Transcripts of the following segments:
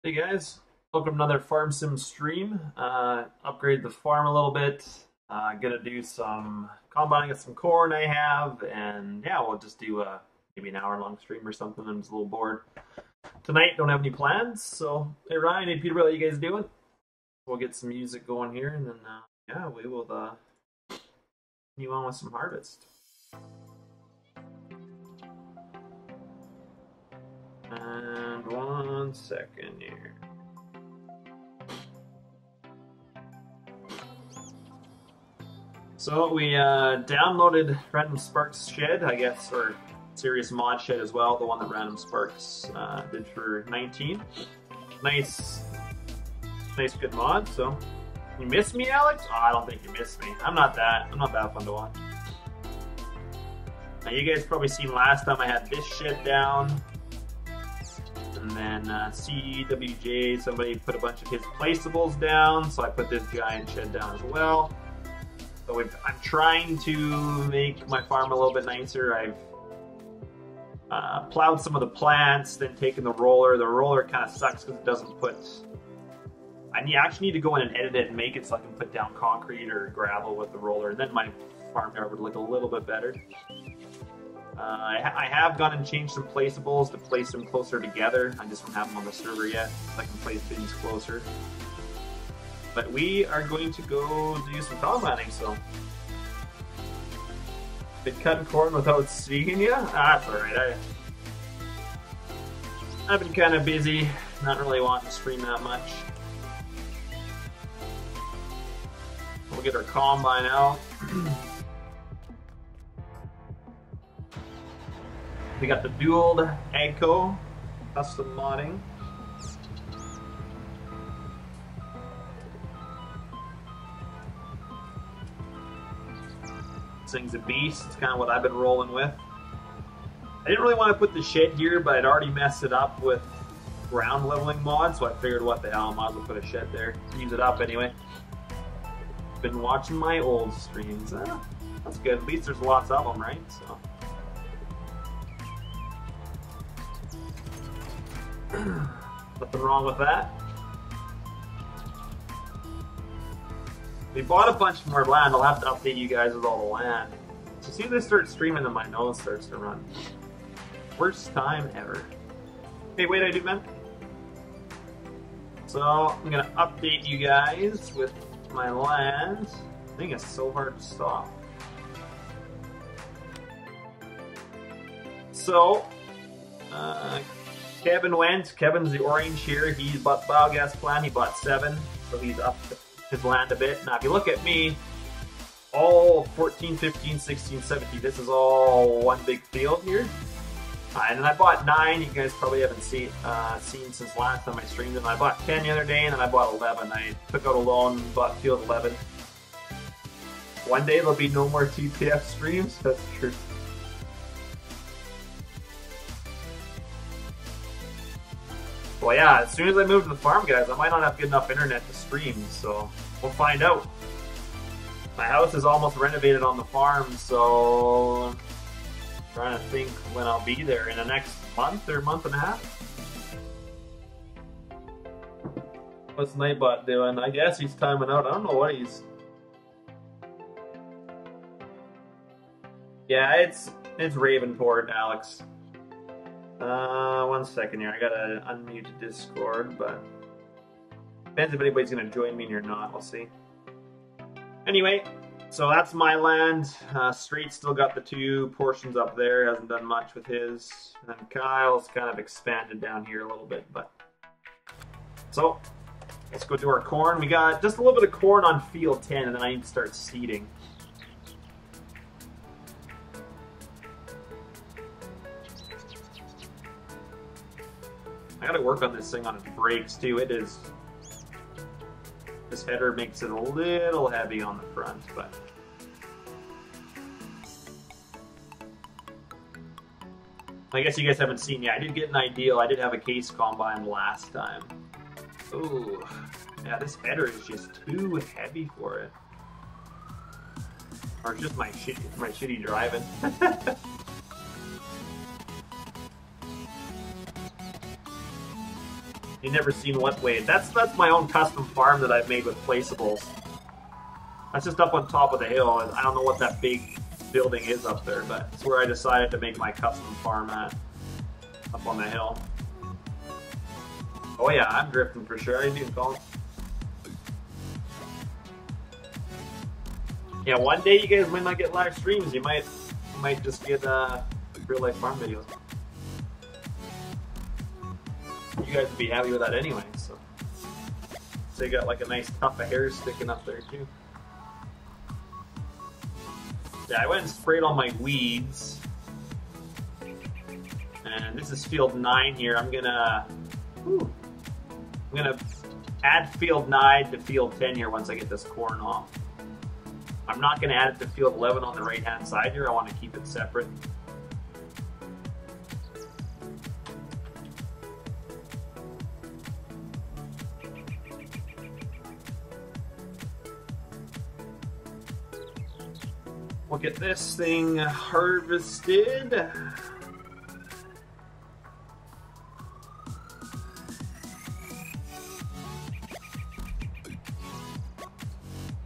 Hey guys, welcome to another farm sim stream. Upgrade the farm a little bit. Gonna do some combining of some corn I have, and yeah, we'll just do maybe an hour-long stream or something. I'm just a little bored tonight. Don't have any plans. So hey Ryan, hey Peter, what are you guys doing? We'll get some music going here, and then yeah, we will continue on with some harvest. And 1 second here. So we downloaded Random Sparks Shed, I guess, or Serious Mod Shed as well, the one that Random Sparks did for 19. Nice good mod. So you miss me, Alex? Oh, I don't think you miss me. I'm not that fun to watch. Now you guys probably seen last time I had this shed down. And then CWJ, somebody put a bunch of his placeables down, so I put this giant shed down as well. So I'm trying to make my farm a little bit nicer. I've plowed some of the plants, then taken the roller. The roller kind of sucks because it doesn't put... I actually need to go in and edit it and make it so I can put down concrete or gravel with the roller, and then my farmyard would look a little bit better. I have gone and changed some placeables to place them closer together. I just don't have them on the server yet, so I can place things closer. But we are going to go do some combining, so. Been cutting corn without seeing you? That's alright. I've been kind of busy, not really wanting to stream that much. We'll get our combine out. We got the dual Agco custom modding. This thing's a beast. It's kind of what I've been rolling with. I didn't really want to put the shed here, but I'd already messed it up with ground leveling mod, so I figured what the hell, I might as well put a shed there. Use it up anyway. Been watching my old streams. That's good. At least there's lots of them, right? So. Nothing wrong with that. We bought a bunch more land. I'll have to update you guys with all the land. So as soon as I start streaming, then my nose starts to run. Worst time ever. Hey, wait, I do, man. So I'm gonna update you guys with my land. I think it's so hard to stop. So, Kevin went. Kevin's the orange here. He bought the biogas plant. He bought 7, so he's up his land a bit. Now, if you look at me, all 14, 15, 16, 17, this is all one big field here. And then I bought 9. You guys probably haven't seen since last time I streamed them. I bought 10 the other day, and then I bought 11. I took out a loan, bought field 11. One day there'll be no more TPF streams. That's true. Well, yeah, as soon as I move to the farm, guys, I might not have good enough internet to stream, so we'll find out. My house is almost renovated on the farm, so I'm trying to think when I'll be there in the next month or month and a half. What's Nightbot doing? I guess he's timing out. I don't know what he's... Yeah, it's Ravenport, Alex. 1 second here. I gotta unmute Discord, but depends if anybody's gonna join me or not. We'll see. Anyway, so that's my land. Straight's still got the 2 portions up there. Hasn't done much with his. And then Kyle's kind of expanded down here a little bit, but so let's go do our corn. We got just a little bit of corn on field 10, and then I need to start seeding. I gotta work on this thing on its brakes too. It is... This header makes it a little heavy on the front, but... I guess you guys haven't seen yet. I did get an ideal. I did have a case combine last time. Ooh. Yeah, this header is just too heavy for it. Or just my shitty driving. You never seen what way. That's my own custom farm that I've made with placeables. That's just up on top of the hill. I don't know what that big building is up there, but it's where I decided to make my custom farm at. Up on the hill. Oh yeah, I'm drifting for sure. I do, Colin. Yeah, one day you guys might not get live streams. You might just get real life farm videos. You guys would be happy with that anyway. So you got like a nice tuft of hair sticking up there too. Yeah, I went and sprayed all my weeds. And this is field 9 here. I'm gonna add field 9 to field 10 here once I get this corn off. I'm not gonna add it to field 11 on the right hand side here. I want to keep it separate. We'll get this thing harvested.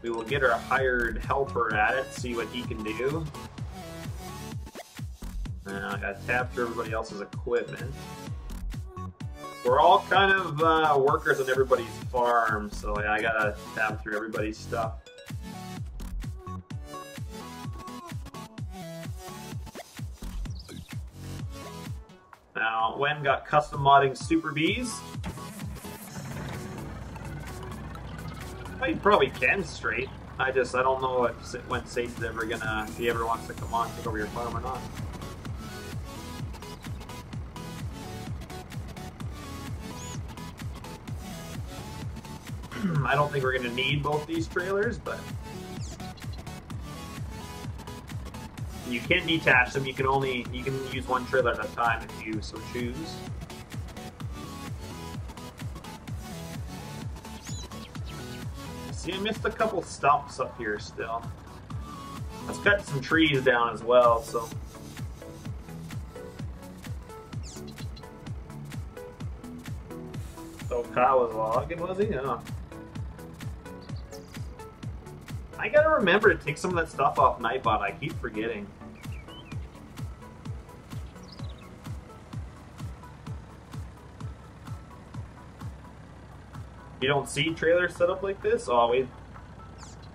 We will get our hired helper at it, see what he can do. Now I gotta tab through everybody else's equipment. We're all kind of workers on everybody's farm, so yeah, I gotta tab through everybody's stuff. Now, Wen got custom modding Super Bees. I probably can straight. I don't know if when Satan's ever gonna, if he ever wants to come on and take over your farm or not. I don't think we're gonna need both these trailers, but you can detach them. You can use one trailer at a time if you so choose. See, I missed a couple stumps up here still. Let's cut some trees down as well, so. So Kyle was logging, was he? Yeah. I gotta remember to take some of that stuff off Nightbot. I keep forgetting. You don't see trailers set up like this? Oh,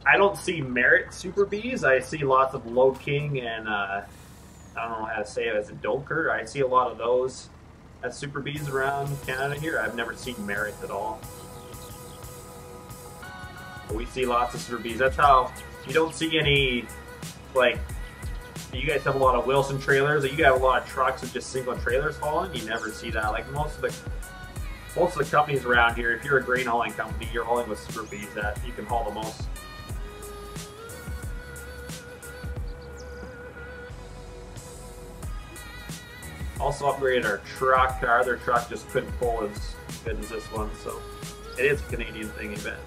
I don't see Merit Super Bees. I see lots of Low King and I don't know how to say it as a Doker. I see a lot of those as Super Bees around Canada here. I've never seen Merit at all. But we see lots of Super Bees. That's how you don't see any, like, you guys have a lot of Wilson trailers. You have a lot of trucks with just single trailers hauling. You never see that. Like most of the companies around here, if you're a grain hauling company, you're hauling with Super Bees that you can haul the most. Also upgraded our truck. Our other truck just couldn't pull as good as this one, so it is a Canadian thing, I bet.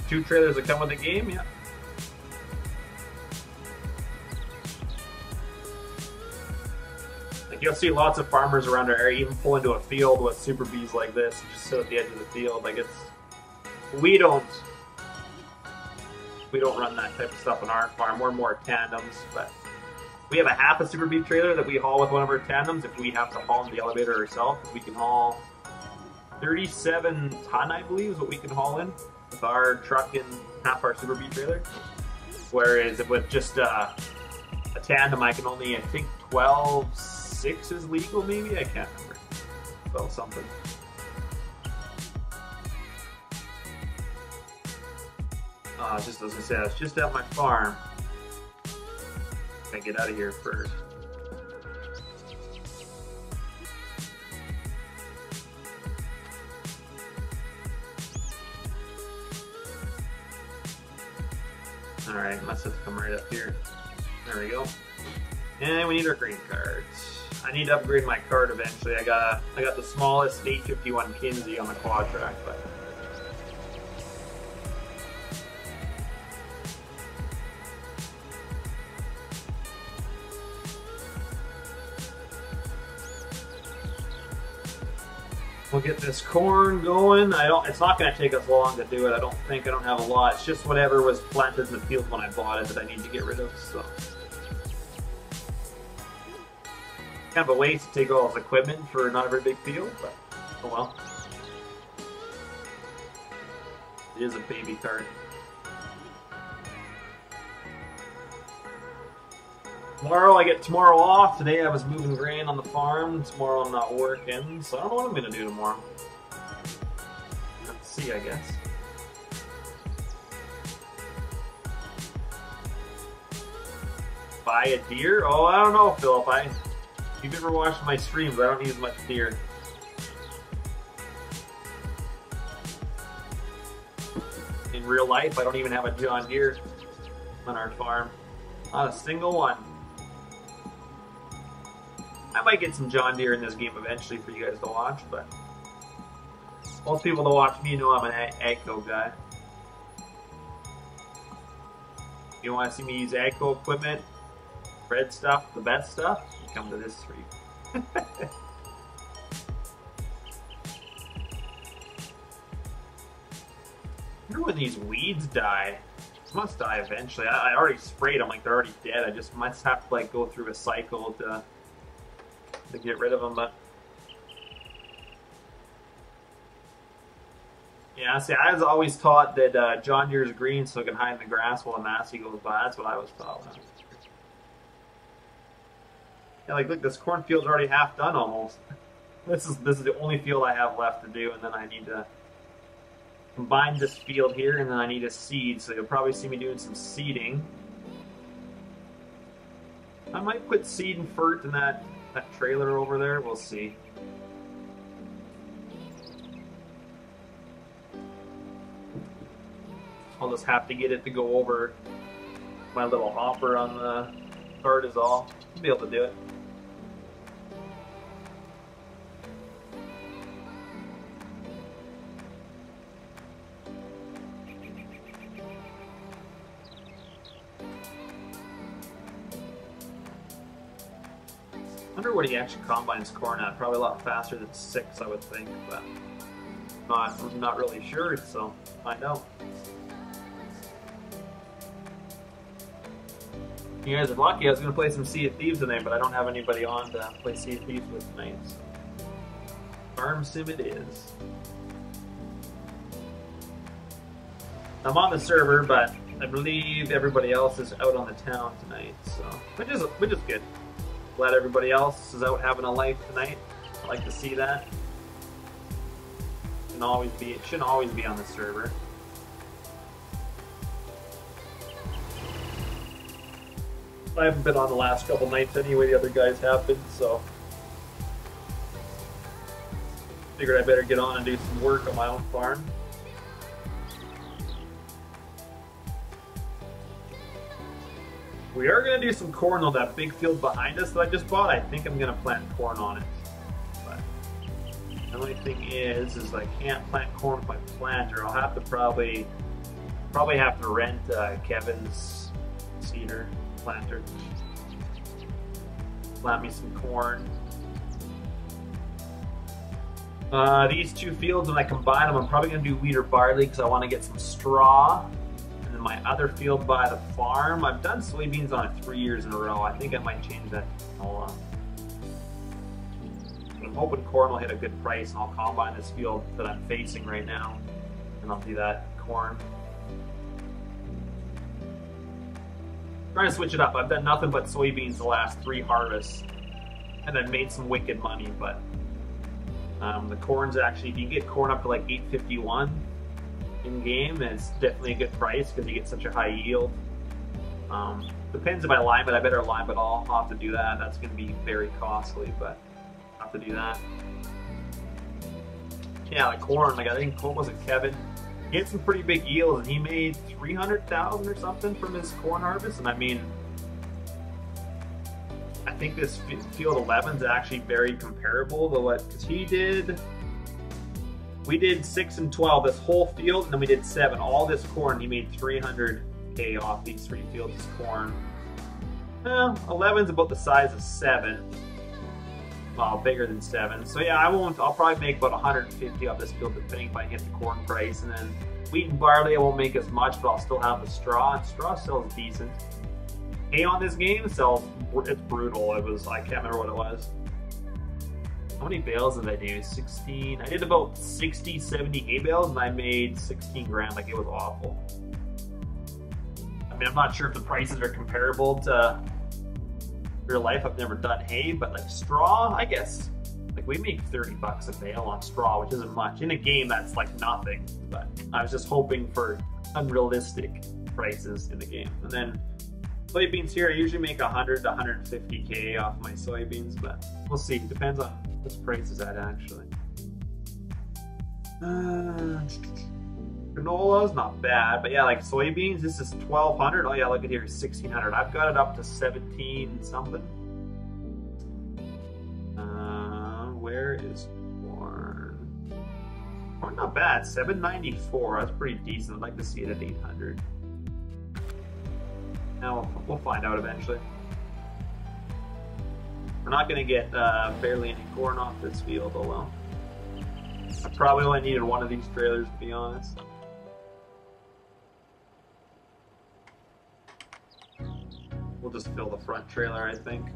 2 trailers that come with the game, yeah. Like you'll see lots of farmers around our area even pull into a field with Super Bees like this, just sit at the edge of the field. Like we don't run that type of stuff on our farm. We're more tandems, but we have a half a Super Bee trailer that we haul with one of our tandems. If we have to haul in the elevator ourselves, we can haul 37 ton, I believe, is what we can haul in with our truck and half our Super Bee trailer. Whereas with just a tandem, I can only, I think 12.6 is legal, maybe? I can't remember. 12 something. Just as I said, it's just at my farm. Gotta get out of here first. Alright, must have to come right up here. There we go. And we need our green cards. I need to upgrade my card eventually. I got the smallest 851 Kinsey on the quad track, but We'll get this corn going. It's not going to take us long to do it. I don't think. I don't have a lot. It's just whatever was planted in the field when I bought it that I need to get rid of. So, kind of a waste to take all this equipment for not a very big field, but oh well. It is a baby cart. Tomorrow I get tomorrow off. Today I was moving grain on the farm. Tomorrow I'm not working, so I don't know what I'm gonna do tomorrow. Let's see, I guess. Buy a deer? Oh, I don't know, Philip. If you've ever watched my streams, I don't use much deer. In real life, I don't even have a John Deere on our farm. Not a single one. I might get some John Deere in this game eventually for you guys to watch, but most people that watch me know I'm an AGCO guy. You want to see me use AGCO equipment, red stuff, the best stuff? You come to this street. I wonder when these weeds die. This must die eventually. I already sprayed them, like they're already dead. I just must have to like go through a cycle to get rid of them, but yeah, see, I was always taught that John Deere's green so it can hide in the grass while the Massey goes by. That's what I was taught. Yeah, like look, this cornfield's already half done almost. This is the only field I have left to do, and then I need to combine this field here, and then I need a seed. So you'll probably see me doing some seeding. I might put seed and fert in that trailer over there. We'll see. I'll just have to get it to go over my little hopper on the cart is all. I'll be able to do it. I wonder what he actually combines corn at. Probably a lot faster than 6, I would think, but I'm not really sure, so find out. You guys are lucky. I was going to play some Sea of Thieves tonight, but I don't have anybody on to play Sea of Thieves with tonight. So. Farm sim it is. I'm on the server, but I believe everybody else is out on the town tonight, so which is good. Glad everybody else is out having a life tonight. I like to see that. It shouldn't always be on the server. I haven't been on the last couple nights anyway, the other guys have been, so figured I better get on and do some work on my own farm. We are going to do some corn on that big field behind us that I just bought. I think I'm going to plant corn on it. But the only thing is I can't plant corn with my planter. I'll have to probably have to rent Kevin's seeder planter. Plant me some corn. These two fields, when I combine them, I'm probably going to do wheat or barley because I want to get some straw. And then my other field by the farm, I've done soybeans on it 3 years in a row. I think I might change that. I'm hoping corn will hit a good price, and I'll combine this field that I'm facing right now, and I'll do that corn. Trying to switch it up. I've done nothing but soybeans the last 3 harvests, and I've made some wicked money. But the corn's actually, if you can get corn up to like $8.51 in game, it's definitely a good price because you get such a high yield. Depends if I lime it. I better lime it all. I'll have to do that. That's going to be very costly, but I'll have to do that. Yeah, like corn. Like I think, what was it, Kevin? He had some pretty big yields, and he made $300,000 or something from his corn harvest. And I mean, I think this field 11 is actually very comparable to what, because he did. We did 6 and 12 this whole field, and then we did 7. All this corn, he made $300K off these 3 fields of corn. 11's about the size of 7. well, bigger than 7. So yeah, I'll probably make about 150 off this field, depending if I get the corn price. And then wheat and barley, I won't make as much, but I'll still have the straw. And straw sells decent. Hay on this game sells, it's brutal. I can't remember what it was. How many bales did I do? 16. I did about 60, 70 hay bales, and I made 16 grand. Like, it was awful. I mean, I'm not sure if the prices are comparable to real life. I've never done hay, but like straw, I guess. Like, we make 30 bucks a bale on straw, which isn't much. In a game, that's like nothing. But I was just hoping for unrealistic prices in the game. And then soybeans here, I usually make 100 to 150K off my soybeans, but we'll see. It depends on what this price is at, actually. Granola's not bad, but yeah, like soybeans, this is 1,200. Oh yeah, look at here, 1,600. I've got it up to 17 something. Where is corn? Corn not bad, 794. That's pretty decent. I'd like to see it at 800. Now we'll find out eventually. We're not gonna get barely any corn off this field, oh well. I probably only needed one of these trailers, to be honest. We'll just fill the front trailer, I think.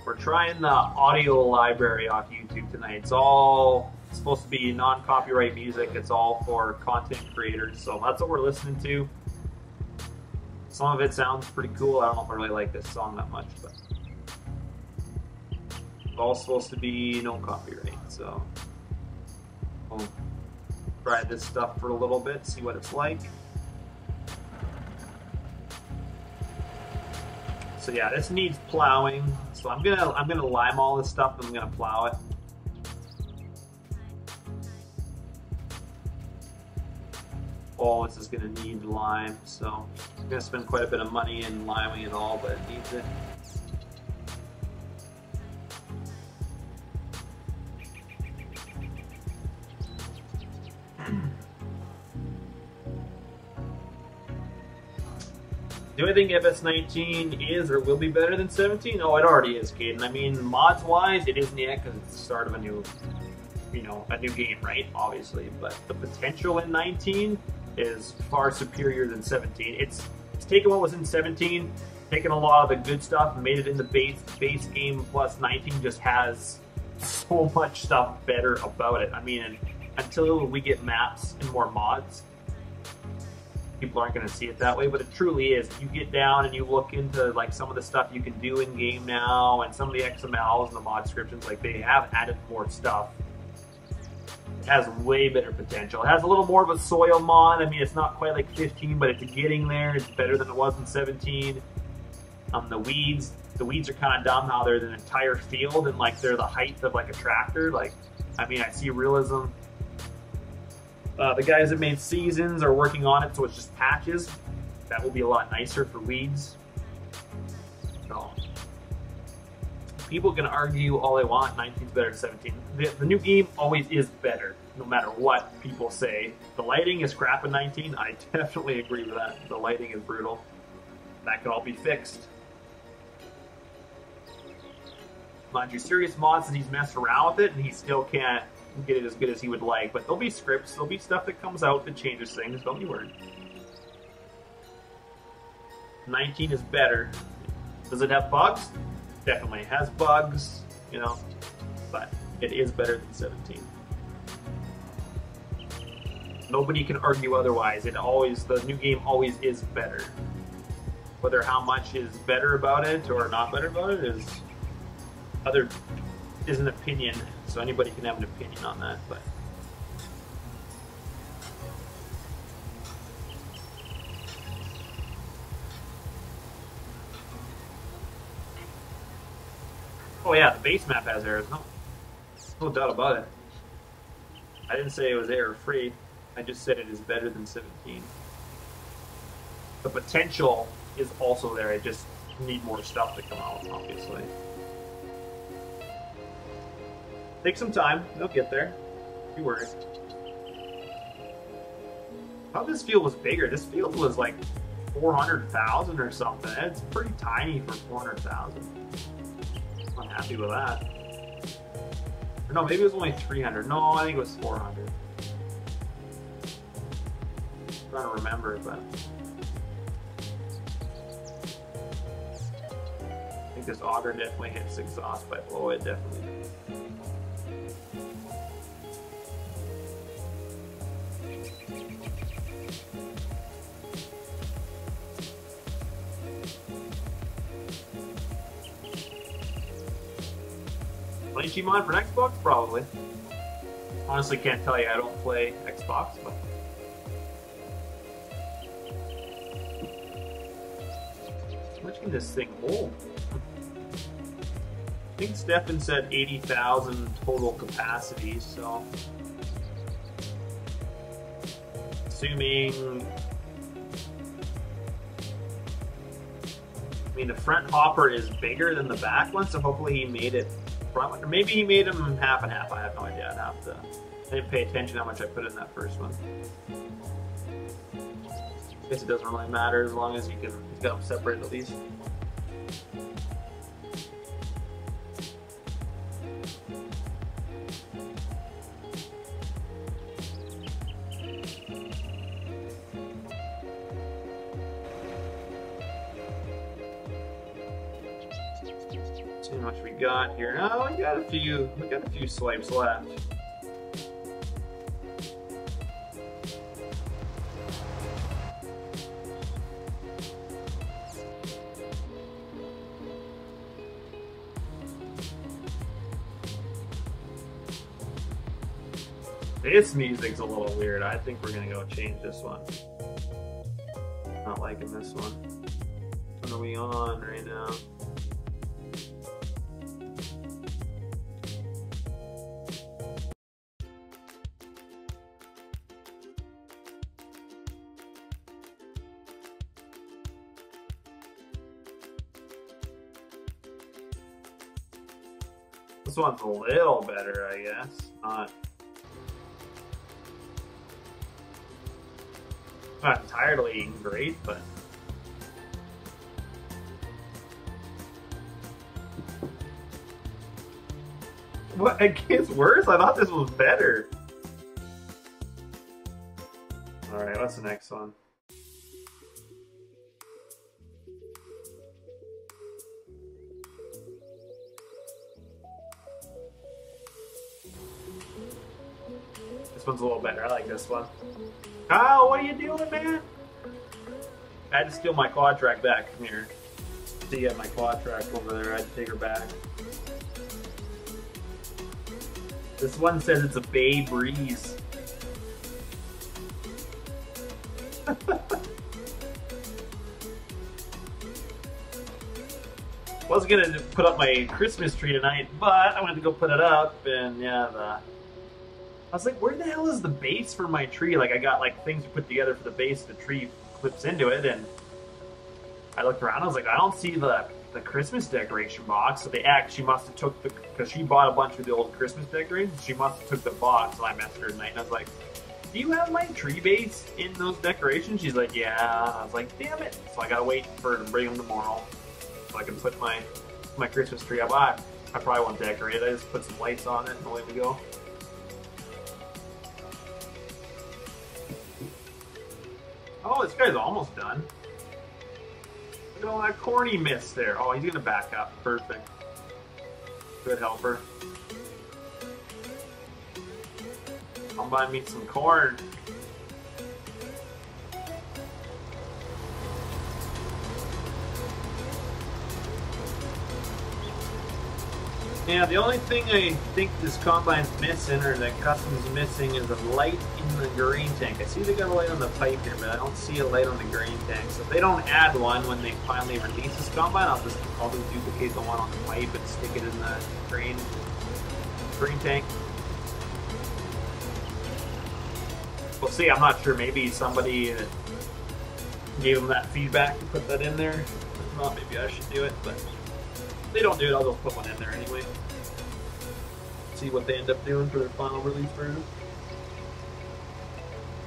We're trying the audio library off YouTube tonight. It's all supposed to be non-copyright music. It's all for content creators, so that's what we're listening to. Some of it sounds pretty cool. I don't know if I really like this song that much, but it's all supposed to be no copyright, so we'll try this stuff for a little bit, see what it's like. So yeah, this needs plowing. So I'm gonna lime all this stuff and I'm gonna plow it. All this is gonna need lime, so I'm gonna spend quite a bit of money in liming it all, but it needs it. Do I think FS19 is or will be better than 17? Oh, it already is, Caden. I mean, mods-wise, it isn't yet because it's the start of a new, a new game, right? Obviously, but the potential in 19 is far superior than 17. It's taken what was in 17, taken a lot of the good stuff, and made it in the base game. Plus, 19 just has so much stuff better about it. I mean, until we get maps and more mods, people aren't going to see it that way, but it truly is. You get down and you look into like some of the stuff you can do in game now, and some of the XMLs and the mod descriptions, like they have added more stuff. It has way better potential. It has a little more of a soil mod. I mean, it's not quite like 15, but it's getting there. It's better than it was in 17. The weeds are kind of dumb how they're the entire field and like they're the height of like a tractor. Like, I mean, I see realism. The guys that made seasons are working on it, so it's just patches. That will be a lot nicer for weeds. So, people can argue all they want, 19's better than 17. The new game always is better, no matter what people say. The lighting is crap in 19, I definitely agree with that. The lighting is brutal. That can all be fixed. Mind you, Serious Mod says he's messed around with it, and he still can't get it as good as he would like, but there'll be scripts, there'll be stuff that comes out that changes things, don't you worry. 19 is better. Does it have bugs? Definitely it has bugs, but it is better than 17. Nobody can argue otherwise. The new game always is better. Whether how much is better about it or not better about it is an opinion. So anybody can have an opinion on that, but oh yeah, the base map has errors. No doubt about it. I didn't say it was error free. I just said it is better than 17. The potential is also there. I just need more stuff to come out, obviously. Take some time. They'll get there. Don't you worry. I thought this field was bigger. This field was like 400,000 or something. It's pretty tiny for 400,000. I'm happy with that. Or no, maybe it was only 300. No, I think it was 400. I'm trying to remember, but I think this auger definitely hits exhaust pipe. Oh, it definitely did. Playing Gmod for Xbox? Probably. Honestly, can't tell you. I don't play Xbox, but how much can this thing hold? I think Stefan said 80,000 total capacity, so assuming, I mean, the front hopper is bigger than the back one, so hopefully he made it front one, or maybe he made them half and half. I have no idea. I'd have to. I didn't pay attention how much I put in that first one. I guess it doesn't really matter as long as you can. He's got them separated at least. See how much we got here. Oh, we got a few swipes left. This music's a little weird. I think we're gonna go change this one. Not liking this one. What are we on right now? This one's a little better, I guess. Not entirely great, but what? It gets worse? I thought this was better. Alright, what's the next one? This one's a little better. I like this one. Kyle, what are you doing, man? I had to steal my quad track back. Come here. See, you have my quad track over there. I had to take her back. This one says it's a Bay Breeze. Wasn't gonna put up my Christmas tree tonight, but I wanted to go put it up, and yeah, I was like, where the hell is the base for my tree? Like, I got like things to put together for the base. The tree clips into it, and I looked around. I was like, I don't see the Christmas decoration box. So she must have took because she bought a bunch of the old Christmas decorations. She must have took the box. So I messaged her tonight, and I was like, do you have my tree base in those decorations? She's like, yeah. I was like, damn it. So I gotta wait for her to bring them tomorrow, so I can put my Christmas tree up. I probably won't decorate it. I just put some lights on it, and away we go. Oh, this guy's almost done. Look at all that corn he missed there. Oh, he's gonna back up. Perfect. Good helper. I'll buy me some corn. Yeah, the only thing I think this combine's missing, or that custom's missing, is a light in the grain tank. I see they got a light on the pipe here, but I don't see a light on the grain tank. So if they don't add one when they finally release this combine, I'll just duplicate the one on the pipe and stick it in the grain tank. We'll see. I'm not sure. Maybe somebody gave them that feedback to put that in there. If not, maybe I should do it, but if they don't do it, I'll just put one in there anyway. See what they end up doing for their final release version.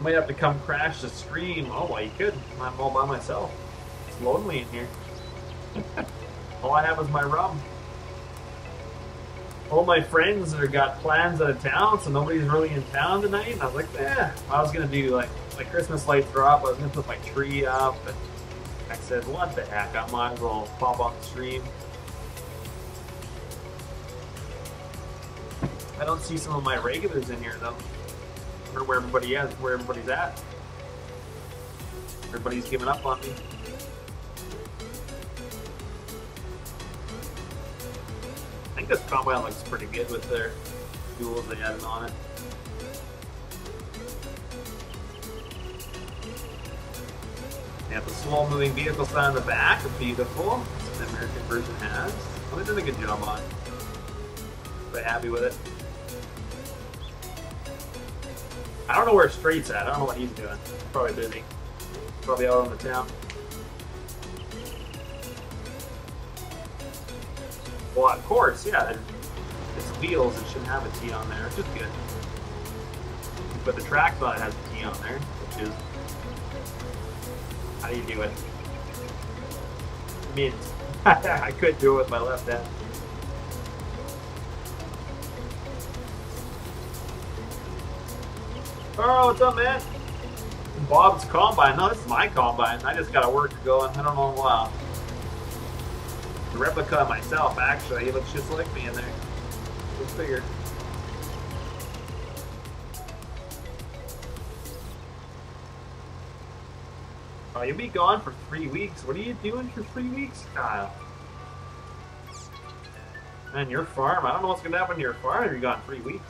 Might have to come crash the stream. Oh, well, you could. I'm all by myself. It's lonely in here. All I have is my rum. All my friends are got plans out of town, so nobody's really in town tonight. And I was like, I was gonna do like my Christmas lights are up. I was gonna put my tree up, and I said, what the heck? I might as well pop on the stream. I don't see some of my regulars in here though. I wonder where everybody is, where everybody's at. Everybody's giving up on me. I think this combine looks pretty good with their tools they added on it. They have the slow-moving vehicle sign on the back, beautiful. That's what the American version has. Well, they did a good job on it. Quite happy with it. I don't know where Straight's at. I don't know what he's doing. Probably busy. Probably out on the town. Well, of course, yeah. It's wheels. It shouldn't have a T on there, which is good. But the track on it has a T on there, which is... How do you do it? Mint. I could do it with my left hand. Oh, what's up, man? Bob's combine. No, this is my combine. I just got to work going. I don't know why. The replica of myself, actually. He looks just like me in there. Go figure. Oh, you'll be gone for 3 weeks. What are you doing for 3 weeks, Kyle? Man, your farm. I don't know what's going to happen to your farm if you're gone 3 weeks.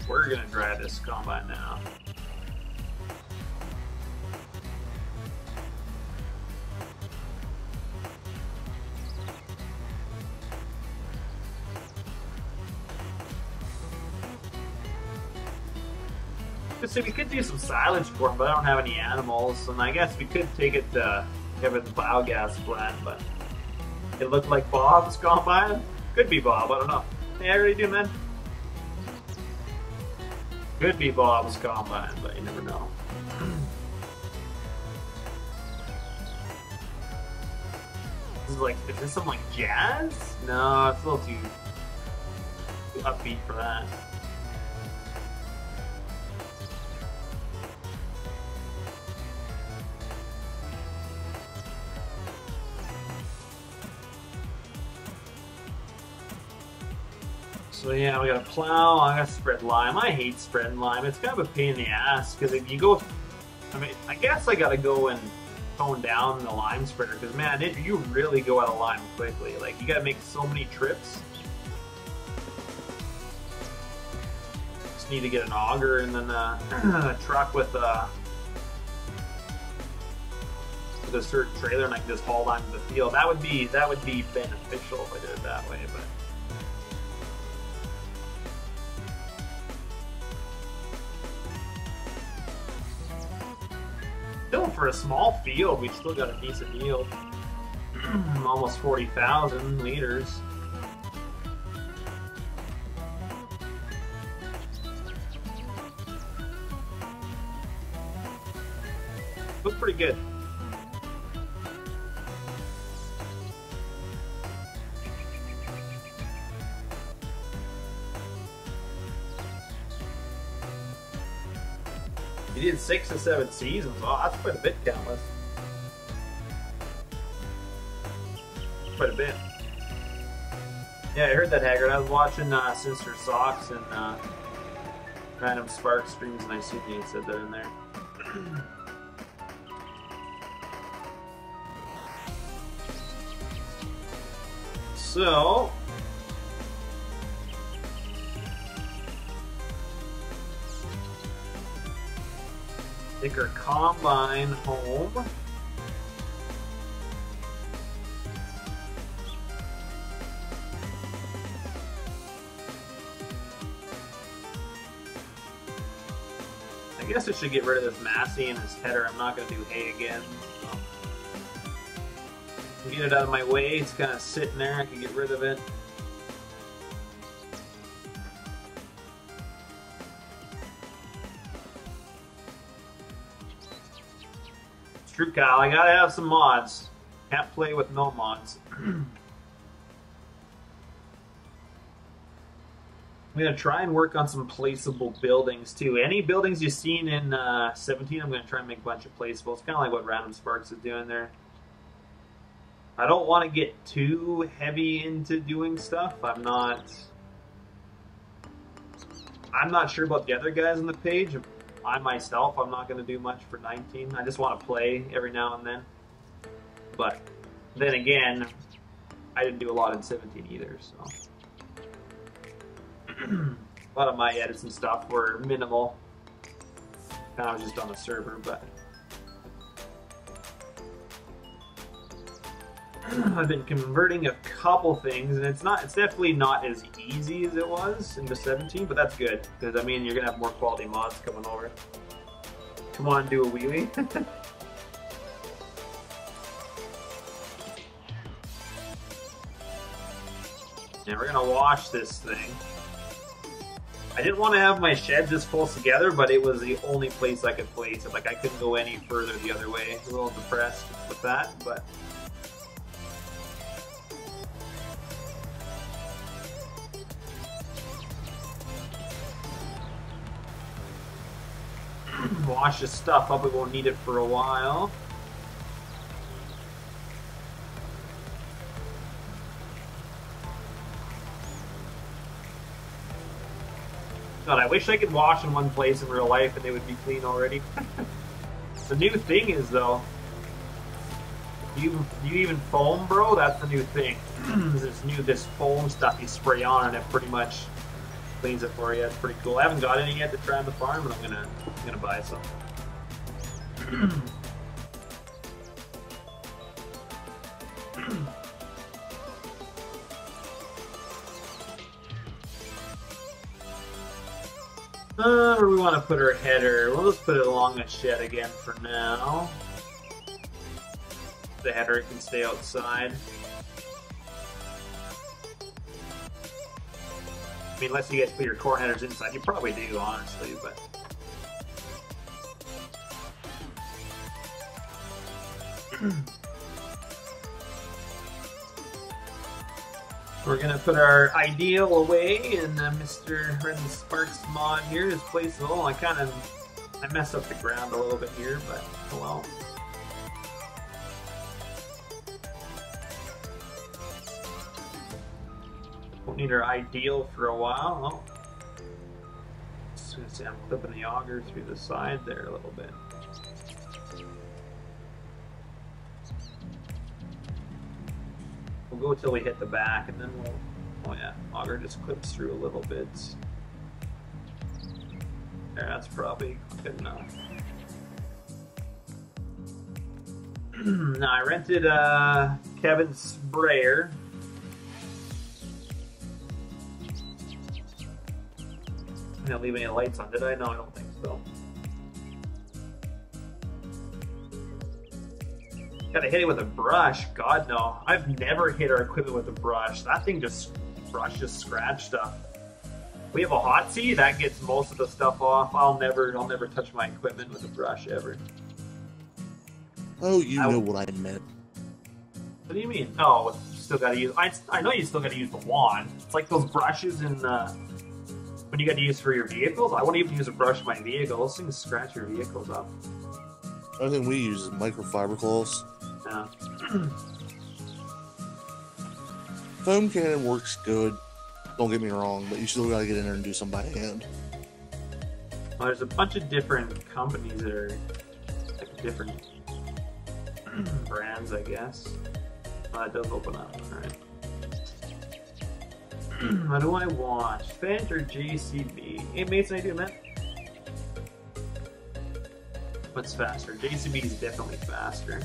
We're gonna drive this combine now. So we could do some silage for him, but I don't have any animals, and I guess we could take it to Kevin's biogas plant, but it looked like Bob's combine. Could be Bob, I don't know. Hey, how are you doing, man? Could be Bob's combine, but you never know. This is like, is this some like jazz? No, it's a little too upbeat for that. So yeah, we got to plow, I got to spread lime. I hate spreading lime. It's kind of a pain in the ass, because if you go, I mean, I guess I got to go and tone down the lime spreader, because man, you really go out of lime quickly. Like, you got to make so many trips. Just need to get an auger and then a truck with a certain trailer, and I can just haul lime to the field. That would be beneficial if I did it that way, but. Still, for a small field, we still got a decent yield. Almost 40,000 liters. Looks pretty good. You did 6 to 7 seasons. Oh, that's quite a bit, countless. Quite a bit. Yeah, I heard that, Haggard. I was watching Sister Socks and Random Spark streams, and I seen you said that in there. So. Take our combine home. I guess I should get rid of this Massey and this header. I'm not going to do hay again. So get it out of my way. It's kind of sitting there. I can get rid of it. It's true, Kyle. I got to have some mods. Can't play with no mods. I'm going to try and work on some placeable buildings too. Any buildings you've seen in 17, I'm going to try and make a bunch of placeable. It's kind of like what Random Sparks is doing there. I don't want to get too heavy into doing stuff. I'm not sure about the other guys on the page. I myself, I'm not going to do much for 19. I just want to play every now and then. But then again, I didn't do a lot in 17 either, so. A lot of my edits and stuff were minimal. Kind of just on the server, but I've been converting a couple things, and it's definitely not as easy as it was into 17, but that's good because I mean you're gonna have more quality mods coming over. Come on, do a wheelie. Yeah, we're gonna wash this thing. I didn't want to have my sheds this close together, but it was the only place I could place it. Like, I couldn't go any further the other way. A little depressed with that, but... Wash this stuff up. We won't need it for a while. God, I wish I could wash in one place in real life and they would be clean already. The new thing is, though, do you even foam, bro? That's the new thing. This foam stuff you spray on and it pretty much cleans it for you. It's pretty cool. I haven't got any yet to try on the farm, but I'm gonna buy some. Where do we want to put our header? We'll just put it along the shed again for now. The header can stay outside. I mean, unless you guys put your core headers inside. You probably do, honestly, but... We're gonna put our ideal away, and Mr. Random Sparks mod here is placeable. I messed up the ground a little bit here, but oh well. Won't need our ideal for a while. Oh. Just gonna say I'm clipping the auger through the side there a little bit. We'll go till we hit the back, and then we'll... Oh yeah, auger just clips through a little bit. There, that's probably good enough. Now, I rented Kevin's sprayer. I didn't leave any lights on, did I? No, I don't think so. Gotta hit it with a brush. God, no. I've never hit our equipment with a brush. That thing just scratch stuff. We have a hot seat that gets most of the stuff off. I'll never touch my equipment with a brush ever. Oh, you know what I meant. What do you mean? Oh, still gotta use. I know you still gotta use the wand. It's like those brushes in when you gotta use for your vehicles. I won't even use a brush in my vehicle. Those things scratch your vehicles up. The only thing we use is microfiber cloths. Yeah. Foam cannon works good. Don't get me wrong, but you still gotta get in there and do some by hand. Well, there's a bunch of different companies that are like different brands, I guess. It does open up. Alright. What do I want? Fent or JCB? Hey Mason, how you doing, man? What's faster? JCB is definitely faster.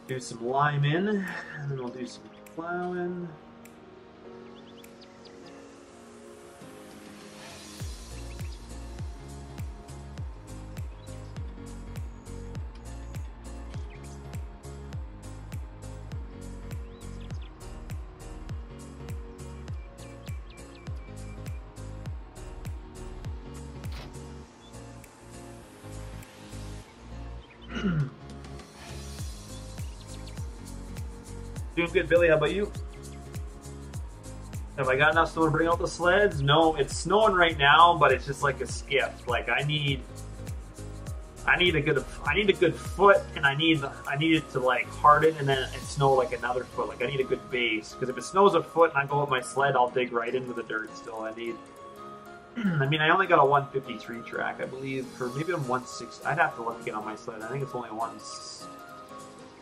Do some lime in, and then we'll do some plowing. Doing good, Billy. How about you? Have I got enough snow to bring out the sleds? No, it's snowing right now, but it's just like a skiff. Like I need a good foot, and I need it to like harden and then it snow like another foot. Like I need a good base, because if it snows a foot and I go with my sled, I'll dig right into the dirt. Still, I need. I mean, I only got a 153 track, I believe, for maybe a 160. I'd have to look again on my sled. I think it's only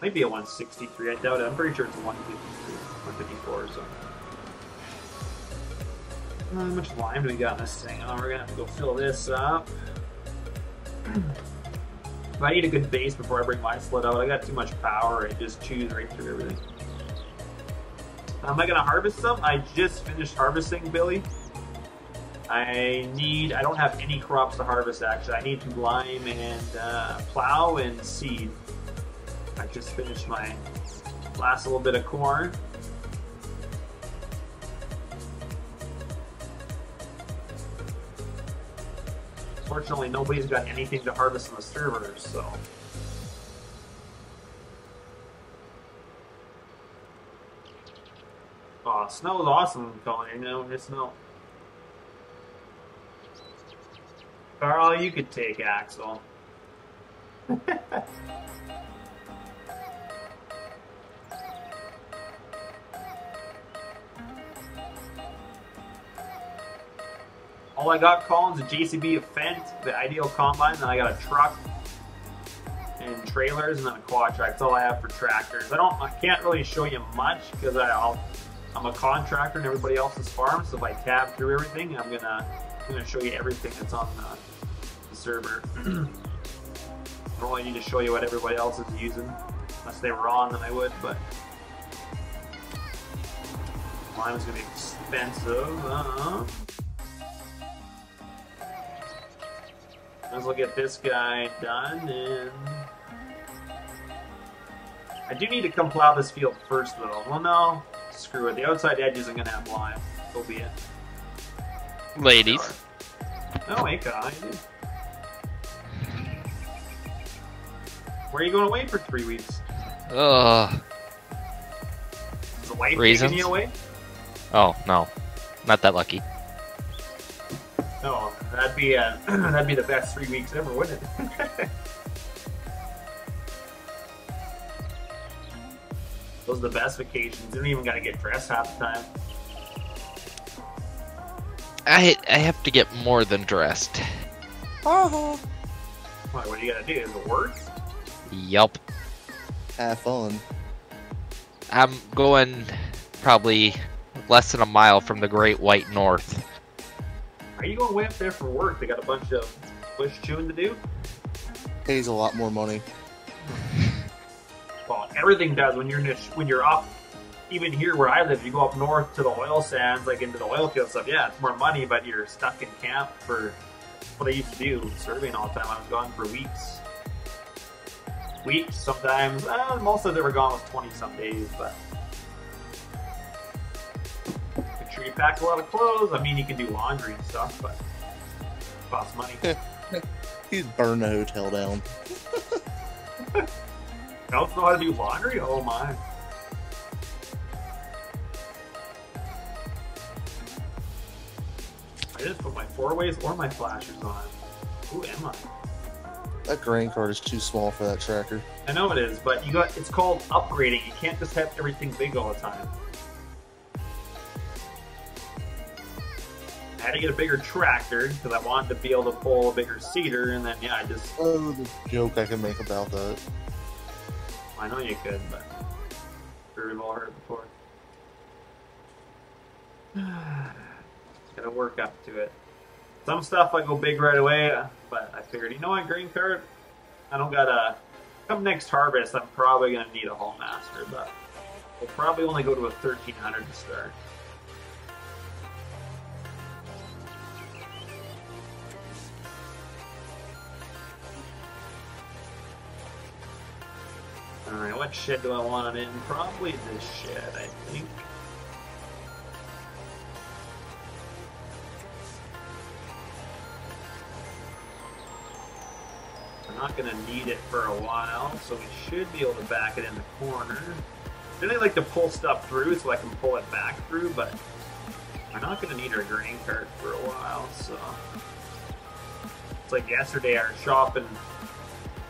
maybe a 163. I doubt it. I'm pretty sure it's a 153, 154 or something. How much lime do we got in this thing? Oh, we're gonna have to go fill this up. I need a good base before I bring my sled out. I got too much power. It just chews right through everything. Am I gonna harvest some? I just finished harvesting, Billy. I don't have any crops to harvest actually. I need to lime and plow and seed. I just finished my last little bit of corn. Fortunately, nobody's got anything to harvest on the servers, so. Aw, snow is awesome, Colin. You know, it's snow. Carl, you could take Axel. All I got, Colin's a JCB Fent, the Ideal Combine, then I got a truck and trailers, and then a quad track. That's all I have for tractors. I can't really show you much because I'm a contractor in everybody else's farm. So if I tab through everything, I'm gonna show you everything that's on the server. I don't really need to show you what everybody else is using, unless they were on, then I would. But mine was gonna be expensive. Let's look at this guy done, and I do need to come plow this field first, though. Well, no, screw it. The outside edge isn't gonna have lime. So be it. Ladies. Oh, hey, Kai. Where are you going away for 3 weeks? Is the wife taking you away? Oh no, not that lucky. Oh, that'd be the best 3 weeks ever, wouldn't it? Those are the best vacations. You don't even gotta get dressed half the time. I have to get more than dressed. Uh-huh. What do you gotta do? Is it work? Yup. Have fun. I'm going probably less than a mile from the Great White North. Are you going way up there for work? They got a bunch of bush chewing to do? Pays a lot more money. Well, everything does when you're up. Even here where I live, you go up north to the oil sands, like into the oil field stuff. Yeah, it's more money, but you're stuck in camp for what I used to do, surveying all the time. I was gone for weeks. Weeks, sometimes. Most of them were gone was 20-some days, but make sure you pack a lot of clothes. I mean, you can do laundry and stuff, but it costs money. He's burned the hotel down. Don't know how to do laundry? Oh my. I just put my 4-ways or my flashers on. Who am I? That grain cart is too small for that tractor. I know it is, but it's called upgrading. You can't just have everything big all the time. I had to get a bigger tractor because I wanted to be able to pull a bigger seeder, and then yeah, I just... Oh, the joke I can make about that. I know you could, but we've all heard it before. Gotta Gotta work up to it. Some stuff I go big right away, but I figured, you know what, grain cart, I don't gotta... Come next harvest, I'm probably gonna need a Hall Master, but we'll probably only go to a 1300 to start. Alright, what shed do I want it in? Probably this shed, I think. I'm not going to need it for a while, so we should be able to back it in the corner. I really like to pull stuff through so I can pull it back through, but we're not going to need our grain cart for a while, so... It's like yesterday, our shopping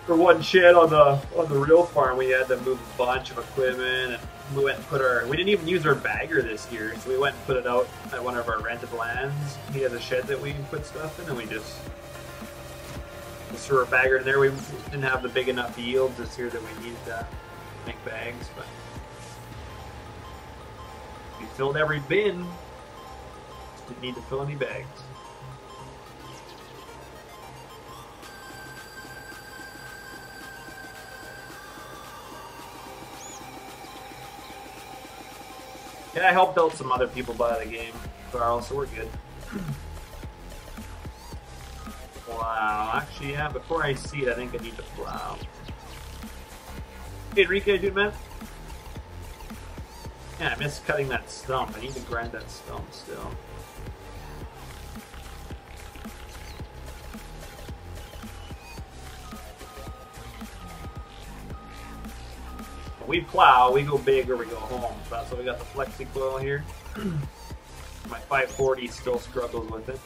for one shed on the real farm, we had to move a bunch of equipment, and we went and put our... We didn't even use our bagger this year, so we went and put it out at one of our rented lands. He has a shed that we put stuff in, and we just threw our bagger in there. We didn't have the big enough yields this year that we needed to make bags, but we filled every bin. Just didn't need to fill any bags. Yeah, I helped out some other people buy the game, Carl, so we're good. Wow, actually, yeah, before I seed, I think I need to plow. Hey, Enrique, dude, man. Yeah, I missed cutting that stump. I need to grind that stump still. We plow, we go big or we go home. So that's why we got the flexi coil here. My 540 still struggles with it.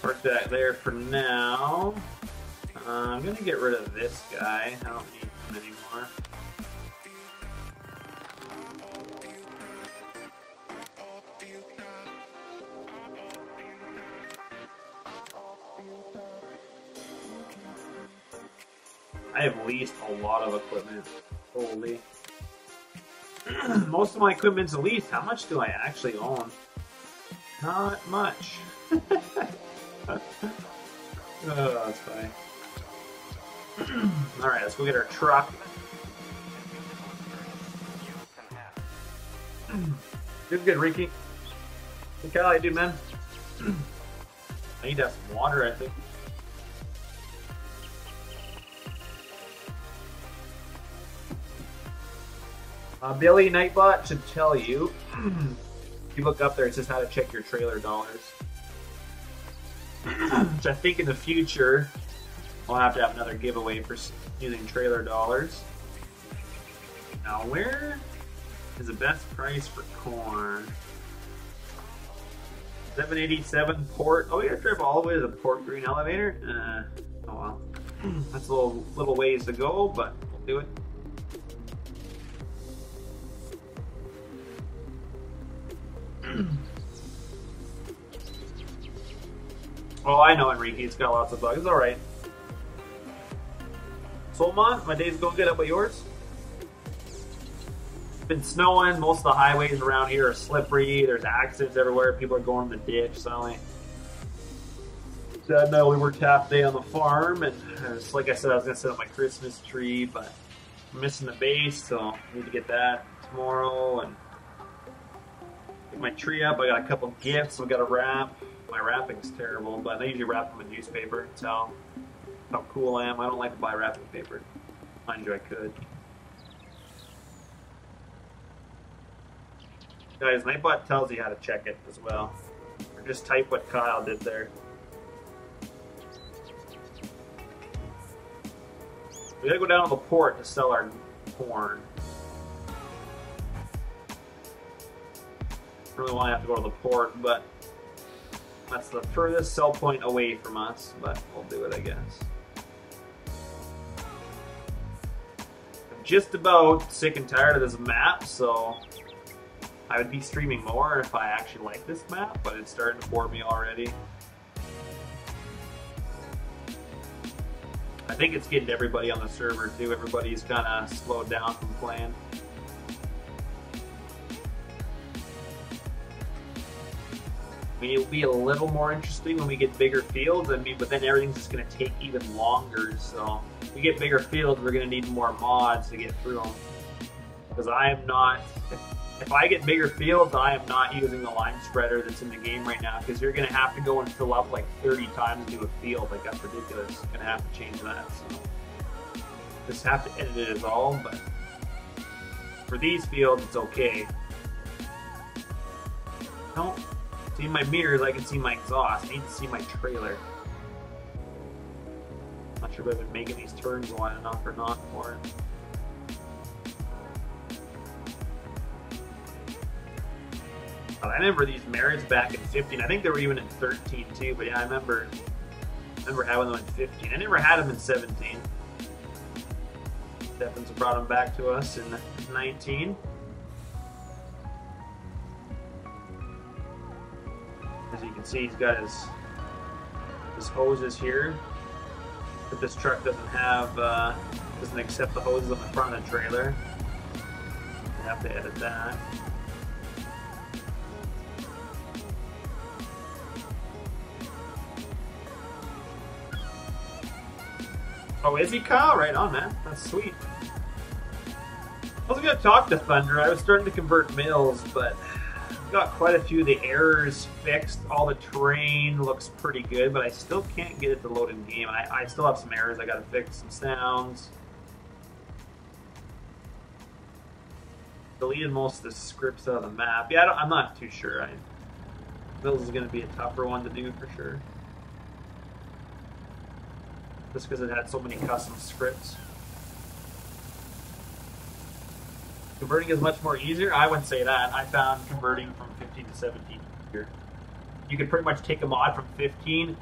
Park that there for now. I'm gonna get rid of this guy. I don't need him anymore. I have leased a lot of equipment. Holy. Most of my equipment's leased. How much do I actually own? Not much. Oh, that's funny. Alright, let's go get our truck. Doing good, Ricky. Hey, Kyle, how you doing, man? I need to have some water, I think. Billy Nightbot should tell you. If you look up there, it says how to check your trailer dollars. Which I think in the future, I'll have to have another giveaway for using trailer dollars. Now, where is the best price for corn? 787 port. Oh, we gotta drive all the way to the Port Green elevator? Oh well. That's a little ways to go, but we'll do it. Oh, I know, Enrique. It's got lots of bugs. It's alright. Solmont, my day's going good. How about yours? It's been snowing. Most of the highways around here are slippery. There's accidents everywhere. People are going in the ditch. So Dad and I only worked half day on the farm. And like I said, I was going to set up my Christmas tree, but I'm missing the base, so I need to get that tomorrow. And get my tree up. I got a couple gifts we got to wrap. My wrapping's terrible, but I usually wrap them in newspaper. That's how cool I am. I don't like to buy wrapping paper. Mind you, I could. Guys, Nightbot tells you how to check it as well. Or just type what Kyle did there. We gotta go down to the port to sell our corn. Really want to have to go to the port, but That's the furthest sell point away from us, but we'll do it, I guess. I'm just about sick and tired of this map, so I would be streaming more if I actually like this map, but it's starting to bore me already. I think it's getting everybody on the server too. Everybody's kind of slowed down from playing. I mean, it'll be a little more interesting when we get bigger fields. I mean, but then everything's just going to take even longer. So if we get bigger fields, we're going to need more mods to get through them. Because I am not. If I get bigger fields, I am not using the line spreader that's in the game right now, because you're going to have to go and fill up like 30 times to do a field. Like, that's ridiculous. Going to have to change that. So just have to edit it as all, but for these fields, it's okay. Don't see my mirrors, I can see my exhaust. I need to see my trailer. Not sure if I've been making these turns wide enough or not for it. I remember these merits back in 15. I think they were even in 13 too, but yeah, I remember having them in 15. I never had them in 17. Devins brought them back to us in 19. As you can see, he's got his hoses here, but this truck doesn't have doesn't accept the hoses on the front of the trailer. I have to edit that. Oh, is he, Kyle? Right on, man. That's sweet. I was going to talk to Thunder. I was starting to convert mills, but I've got quite a few of the errors fixed. All the terrain looks pretty good, but I still can't get it to load in game. I still have some errors. I got to fix some sounds. Deleted most of the scripts out of the map. Yeah, I'm not too sure. Mills is going to be a tougher one to do for sure. Just because it had so many custom scripts. Converting is much more easier. I wouldn't say that. I found converting from 15 to 17 easier. You could pretty much take a mod from 15,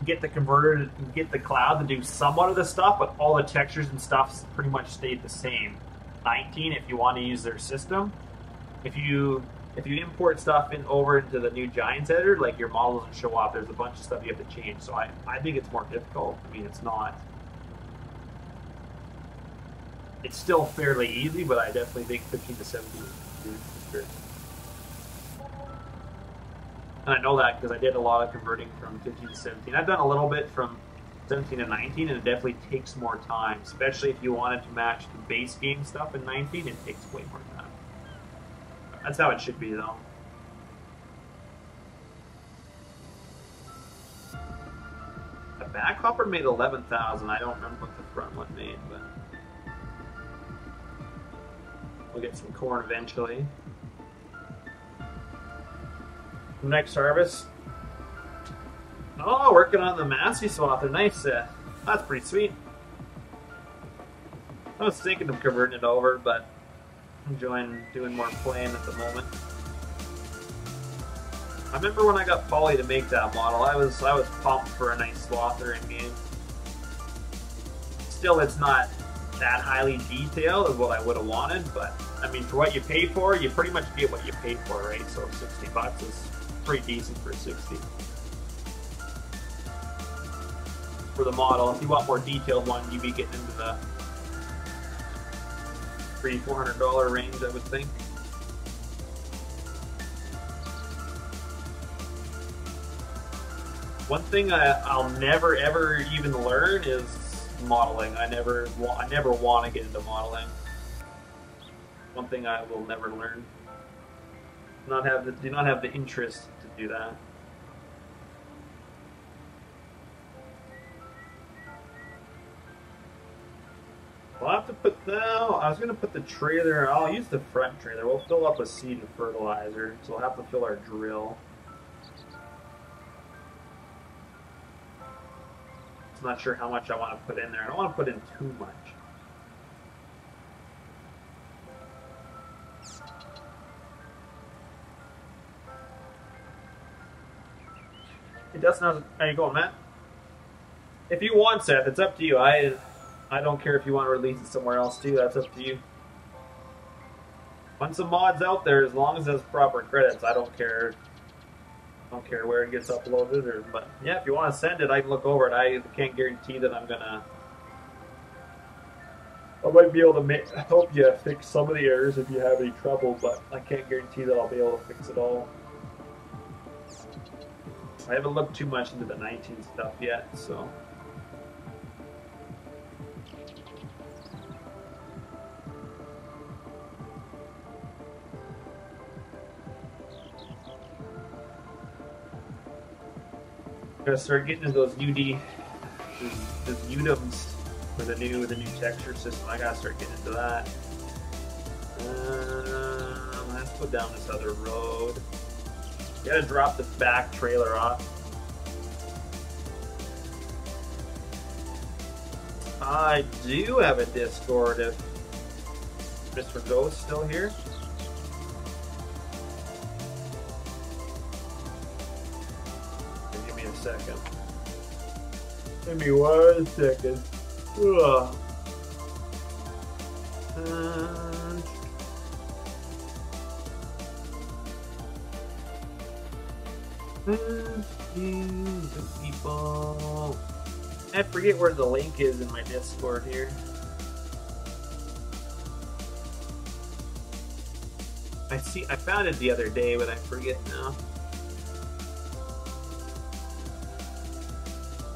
get the converter, get the cloud to do somewhat of the stuff, but all the textures and stuff pretty much stayed the same. 19, if you want to use their system, if you import stuff over into the new Giants editor, like, your model doesn't show up. There's a bunch of stuff you have to change. So I think it's more difficult. I mean, it's not. It's still fairly easy, but I definitely think 15 to 17 is for sure. And I know that because I did a lot of converting from 15 to 17. I've done a little bit from 17 to 19, and it definitely takes more time, especially if you wanted to match the base game stuff in 19. It takes way more time. That's how it should be, though. The back hopper made 11,000. I don't remember what the front one made, but we'll get some corn eventually. Next harvest. Oh, working on the Massey swather. Nice. That's pretty sweet. I was thinking of converting it over, but enjoying doing more playing at the moment. I remember when I got Polly to make that model, I was pumped for a nice swather in game. Still, it's not that highly detailed as what I would have wanted, but I mean, for what you pay for, you pretty much get what you pay for, right? So 60 bucks is pretty decent for 60. For the model, if you want more detailed one, you'd be getting into the $300-400 range, I would think. One thing I'll never ever even learn is modeling. I never want to get into modeling. One thing I will never learn. Do not have the interest to do that. I'll have to put I was going to put the trailer, I'll use the front trailer. We'll fill up with seed and fertilizer, so we'll have to fill our drill. I'm not sure how much I want to put in there. I don't want to put in too much. Dustin, how you going, Matt? If you want, Seth, it's up to you. I don't care if you want to release it somewhere else too. That's up to you. Once a mod's out there, as long as it has proper credits, I don't care. I don't care where it gets uploaded, but yeah, if you want to send it, I can look over it. I can't guarantee that I'm gonna. I might be able to help you fix some of the errors if you have any trouble, but I can't guarantee that I'll be able to fix it all. I haven't looked too much into the 19 stuff yet, so. Gotta start getting into those those UDIMs for the new texture system. I gotta start getting into that. Let's go down this other road. Gotta drop the back trailer off. I do have a Discord if Mr. Ghost still here. Give me a second. Give me 1 second. Ugh. People. I forget where the link is in my Discord here. I found it the other day, but I forget now.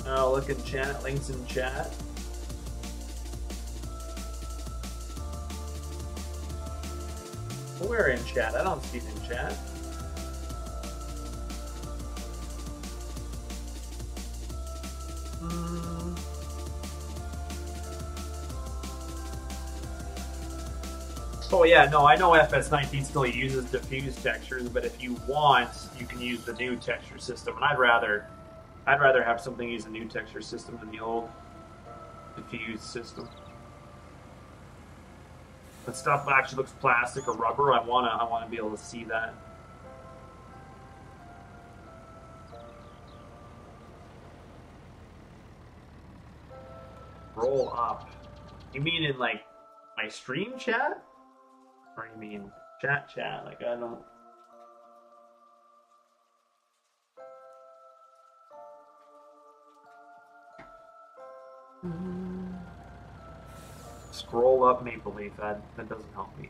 Oh, look in chat. Links in chat. Where in chat? I don't see it in chat. Oh yeah, no, I know FS19 still uses diffuse textures, but if you want, you can use the new texture system. And I'd rather have something use the new texture system than the old diffuse system. When stuff actually looks plastic or rubber, I wanna be able to see that. Roll up. You mean in like my stream chat? Or you mean chat? Like I don't. Scroll up Maple Leaf. That doesn't help me.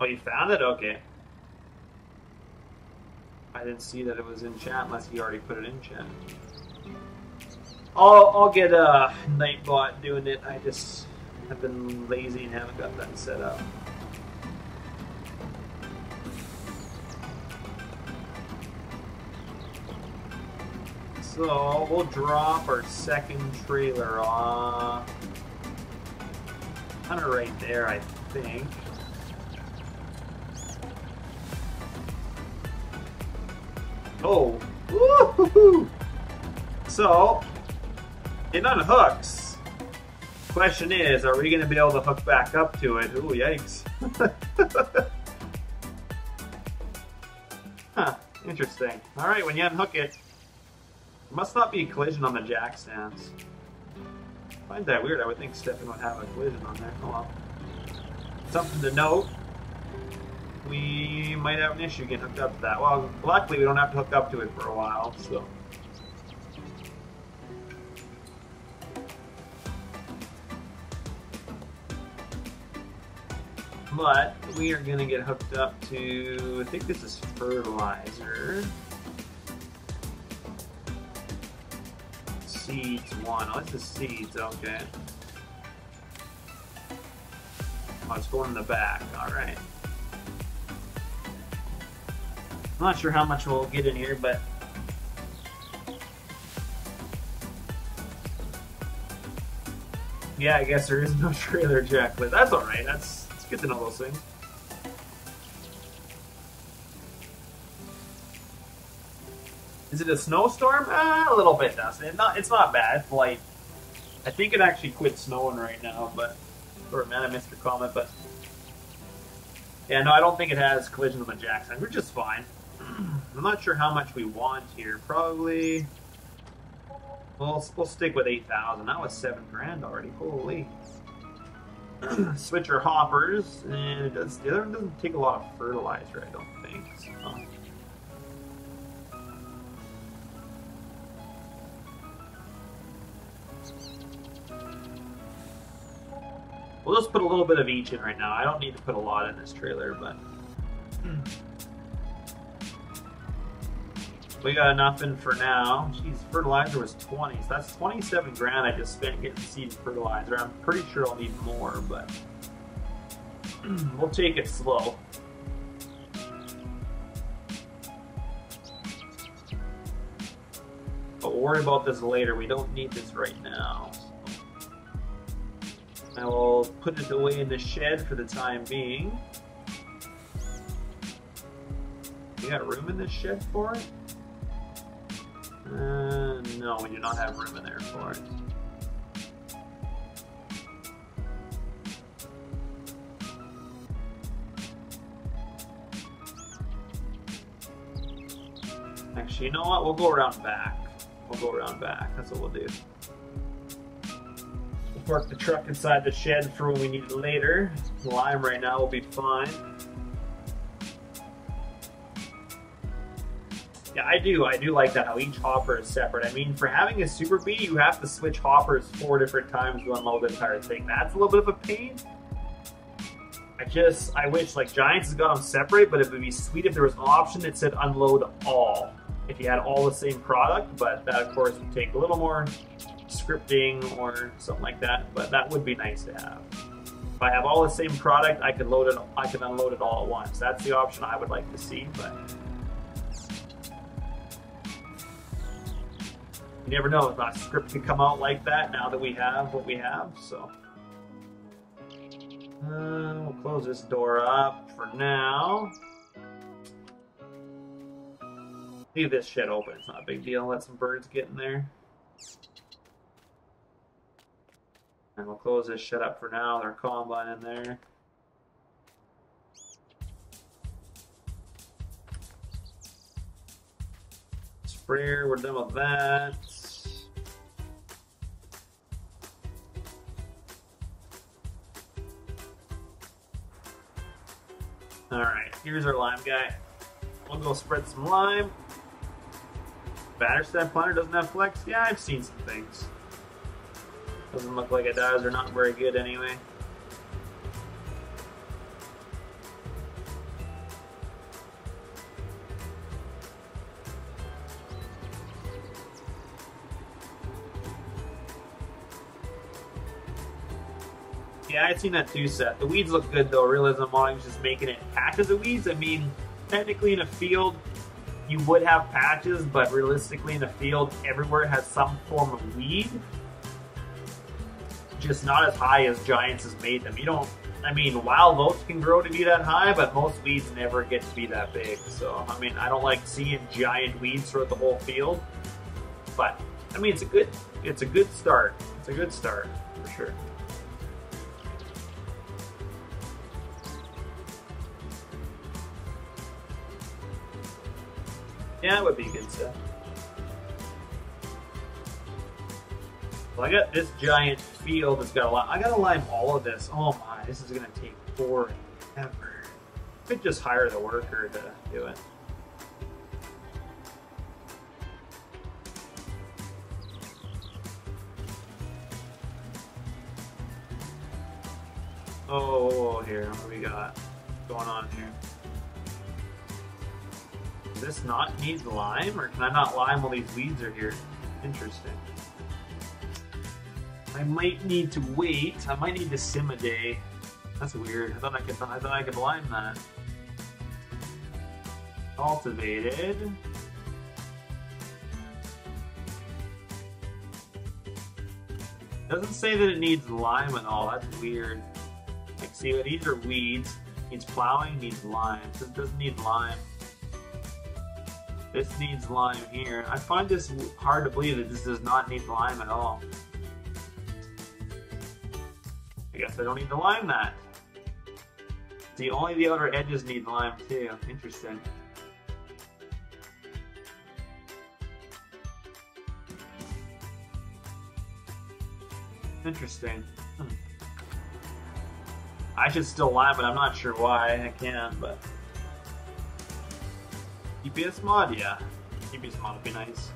Oh, you found it? Okay. I didn't see that it was in chat unless he already put it in chat. I'll get a Nightbot doing it. I just have been lazy and haven't got that set up. So we'll drop our second trailer off. Kind of right there, I think. Oh, woo-hoo-hoo. So it unhooks. Question is, are we going to be able to hook back up to it? Ooh, yikes. Huh, interesting. All right, when you unhook it, there must not be a collision on the jack stands. I find that weird. I would think Stefan would have a collision on there. Oh well. Something to note. We might have an issue getting hooked up to that. Well, luckily we don't have to hook up to it for a while, so. But we are going to get hooked up to, I think this is fertilizer. Seeds 1. Oh, this is seeds, okay. Oh, it's going in the back, alright. I'm not sure how much we'll get in here, but yeah, I guess there is no trailer jack, but that's alright. It's good to know those things. Is it a snowstorm? A little bit, Dustin. It's not bad. It's light. I think it actually quit snowing right now, but Sorry, man, I missed your comment, but yeah, no, I don't think it has collision on the jack side, which is fine. I'm not sure how much we want here. Probably, we'll stick with 8,000. That was 7 grand already. Holy. Switch our hoppers, and the other one doesn't take a lot of fertilizer, I don't think. So. We'll just put a little bit of each in right now. I don't need to put a lot in this trailer, but we got enough in for now. Jeez, fertilizer was 20, so that's 27 grand I just spent getting seed and fertilizer. I'm pretty sure I'll need more, but we'll take it slow. But we'll worry about this later. We don't need this right now. I will put it away in the shed for the time being. You got room in this shed for it? No, we do not have room in there for it. Actually, you know what? We'll go around back. We'll go around back. That's what we'll do. Park the truck inside the shed for when we need it later. Lime right now will be fine. Yeah, I do like that, how each hopper is separate. I mean, for having a Super B, you have to switch hoppers 4 different times to unload the entire thing. That's a little bit of a pain. I wish, like, Giants has got them separate, but it would be sweet if there was an option that said unload all. If you had all the same product, but that, of course, would take a little more scripting or something like that, but that would be nice to have. If I have all the same product, I could unload it all at once. That's the option I would like to see, but you never know if that script could come out like that now that we have what we have, so. We'll close this door up for now. Leave this shed open, it's not a big deal. Let some birds get in there. And we'll close this shed up for now. Their combine in there. Sprayer, we're done with that. Alright, here's our lime guy. We'll go spread some lime. Batter stem planter doesn't have flex? Yeah, I've seen some things. Doesn't look like it does, they're not very good anyway. Yeah, I've seen that too, Seth. The weeds look good though. Realism modding is just making it patches of weeds. I mean, technically in a field, you would have patches, but realistically in a field, everywhere has some form of weed. Just not as high as Giants has made them. You don't, I mean, wild oats can grow to be that high, but most weeds never get to be that big. So, I mean, I don't like seeing giant weeds throughout the whole field. But, I mean, it's a good start. It's a good start, for sure. Yeah, it would be good stuff. Well, I got this giant field that's got a lot. I gotta lime all of this. Oh my, this is gonna take forever. I could just hire the worker to do it. Oh, here, what do we got going on here? Does this not need lime, or can I not lime while these weeds are here? Interesting. I might need to wait. I might need to sim a day. That's weird. I thought I could lime that. Cultivated. Doesn't say that it needs lime at all. That's weird. Like, see, these are weeds. Needs plowing, needs lime. This doesn't need lime. This needs lime here. I find this hard to believe that this does not need lime at all. I guess I don't need to lime that. See, only the outer edges need lime too. Interesting. Interesting. I should still lime it. I'm not sure why. I can, but GPS mod, yeah. GPS mod would be nice.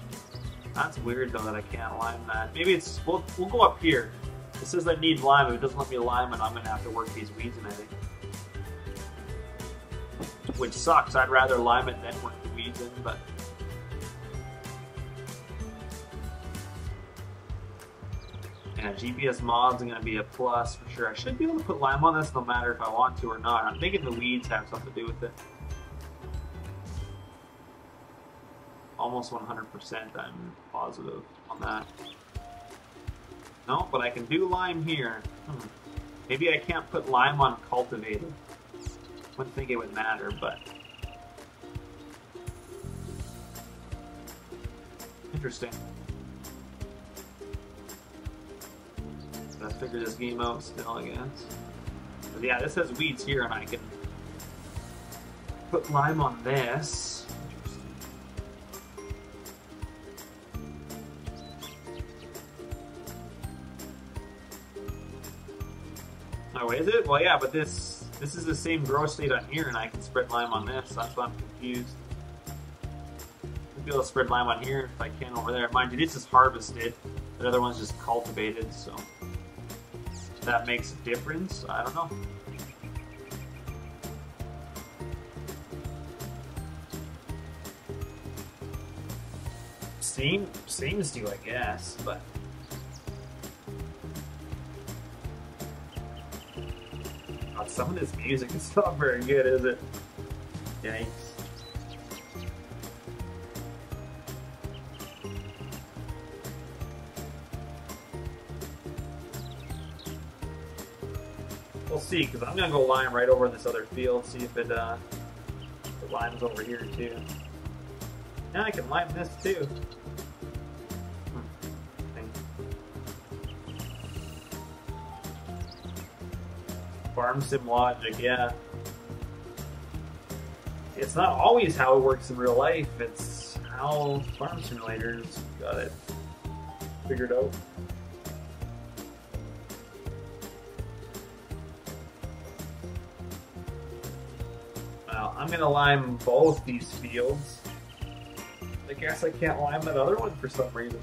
That's weird though that I can't lime that. Maybe it's we'll go up here. It says I need lime. If it doesn't let me lime it, I'm gonna have to work these weeds in, I think. Which sucks. I'd rather lime it than work the weeds in, but yeah, GPS mods are gonna be a plus for sure. I should be able to put lime on this no matter if I want to or not. I'm thinking the weeds have something to do with it. Almost 100% I'm positive on that. No, but I can do lime here. Maybe I can't put lime on cultivated. Wouldn't think it would matter, but interesting. Gotta figure this game out still, I guess. But yeah, this has weeds here, and I can put lime on this. Oh, is it? Well, yeah, but this is the same grow state on here, and I can spread lime on this. That's why I'm confused. I'll be able to spread lime on here if I can over there. Mind you, this is harvested. The other one's just cultivated, so if that makes a difference. I don't know. Seems to, I guess, but some of this music is not very good, is it? Yikes. We'll see, because I'm gonna go lime right over this other field, see if it limes over here too. Now I can lime this too. Farm sim logic, yeah. It's not always how it works in real life, it's how farm simulators got it figured out. Well, I'm gonna lime both these fields. I guess I can't lime that other one for some reason.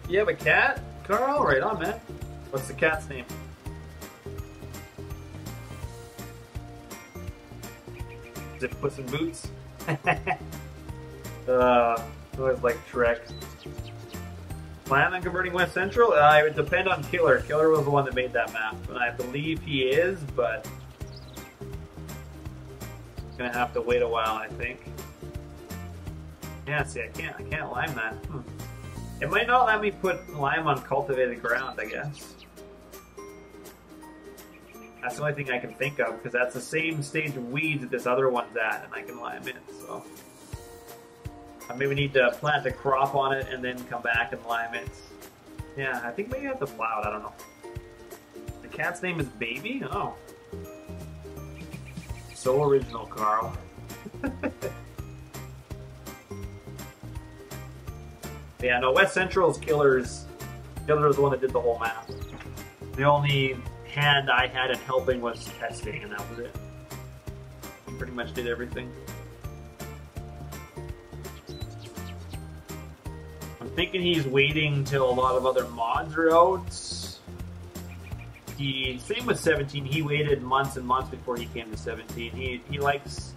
You have a cat? Carl, right on, man. What's the cat's name? Is it Puss in Boots? Always like Shrek. Plan on converting West Central? It would depend on Killer. Killer was the one that made that map, and I believe he is, but gonna have to wait a while, I think. Yeah, see, I can't lime that. It might not let me put lime on cultivated ground, I guess. That's the only thing I can think of, because that's the same stage of weeds that this other one's at, and I can lime it, so. I maybe need to plant a crop on it and then come back and lime it. Yeah, I think maybe I have to plow it, I don't know. The cat's name is Baby? Oh. So original, Carl. Yeah, no, West Central's Killer's the one that did the whole map. The only hand I had in helping was testing, and that was it. He pretty much did everything. I'm thinking he's waiting till a lot of other mods are out. Same with 17, he waited months and months before he came to 17. He likes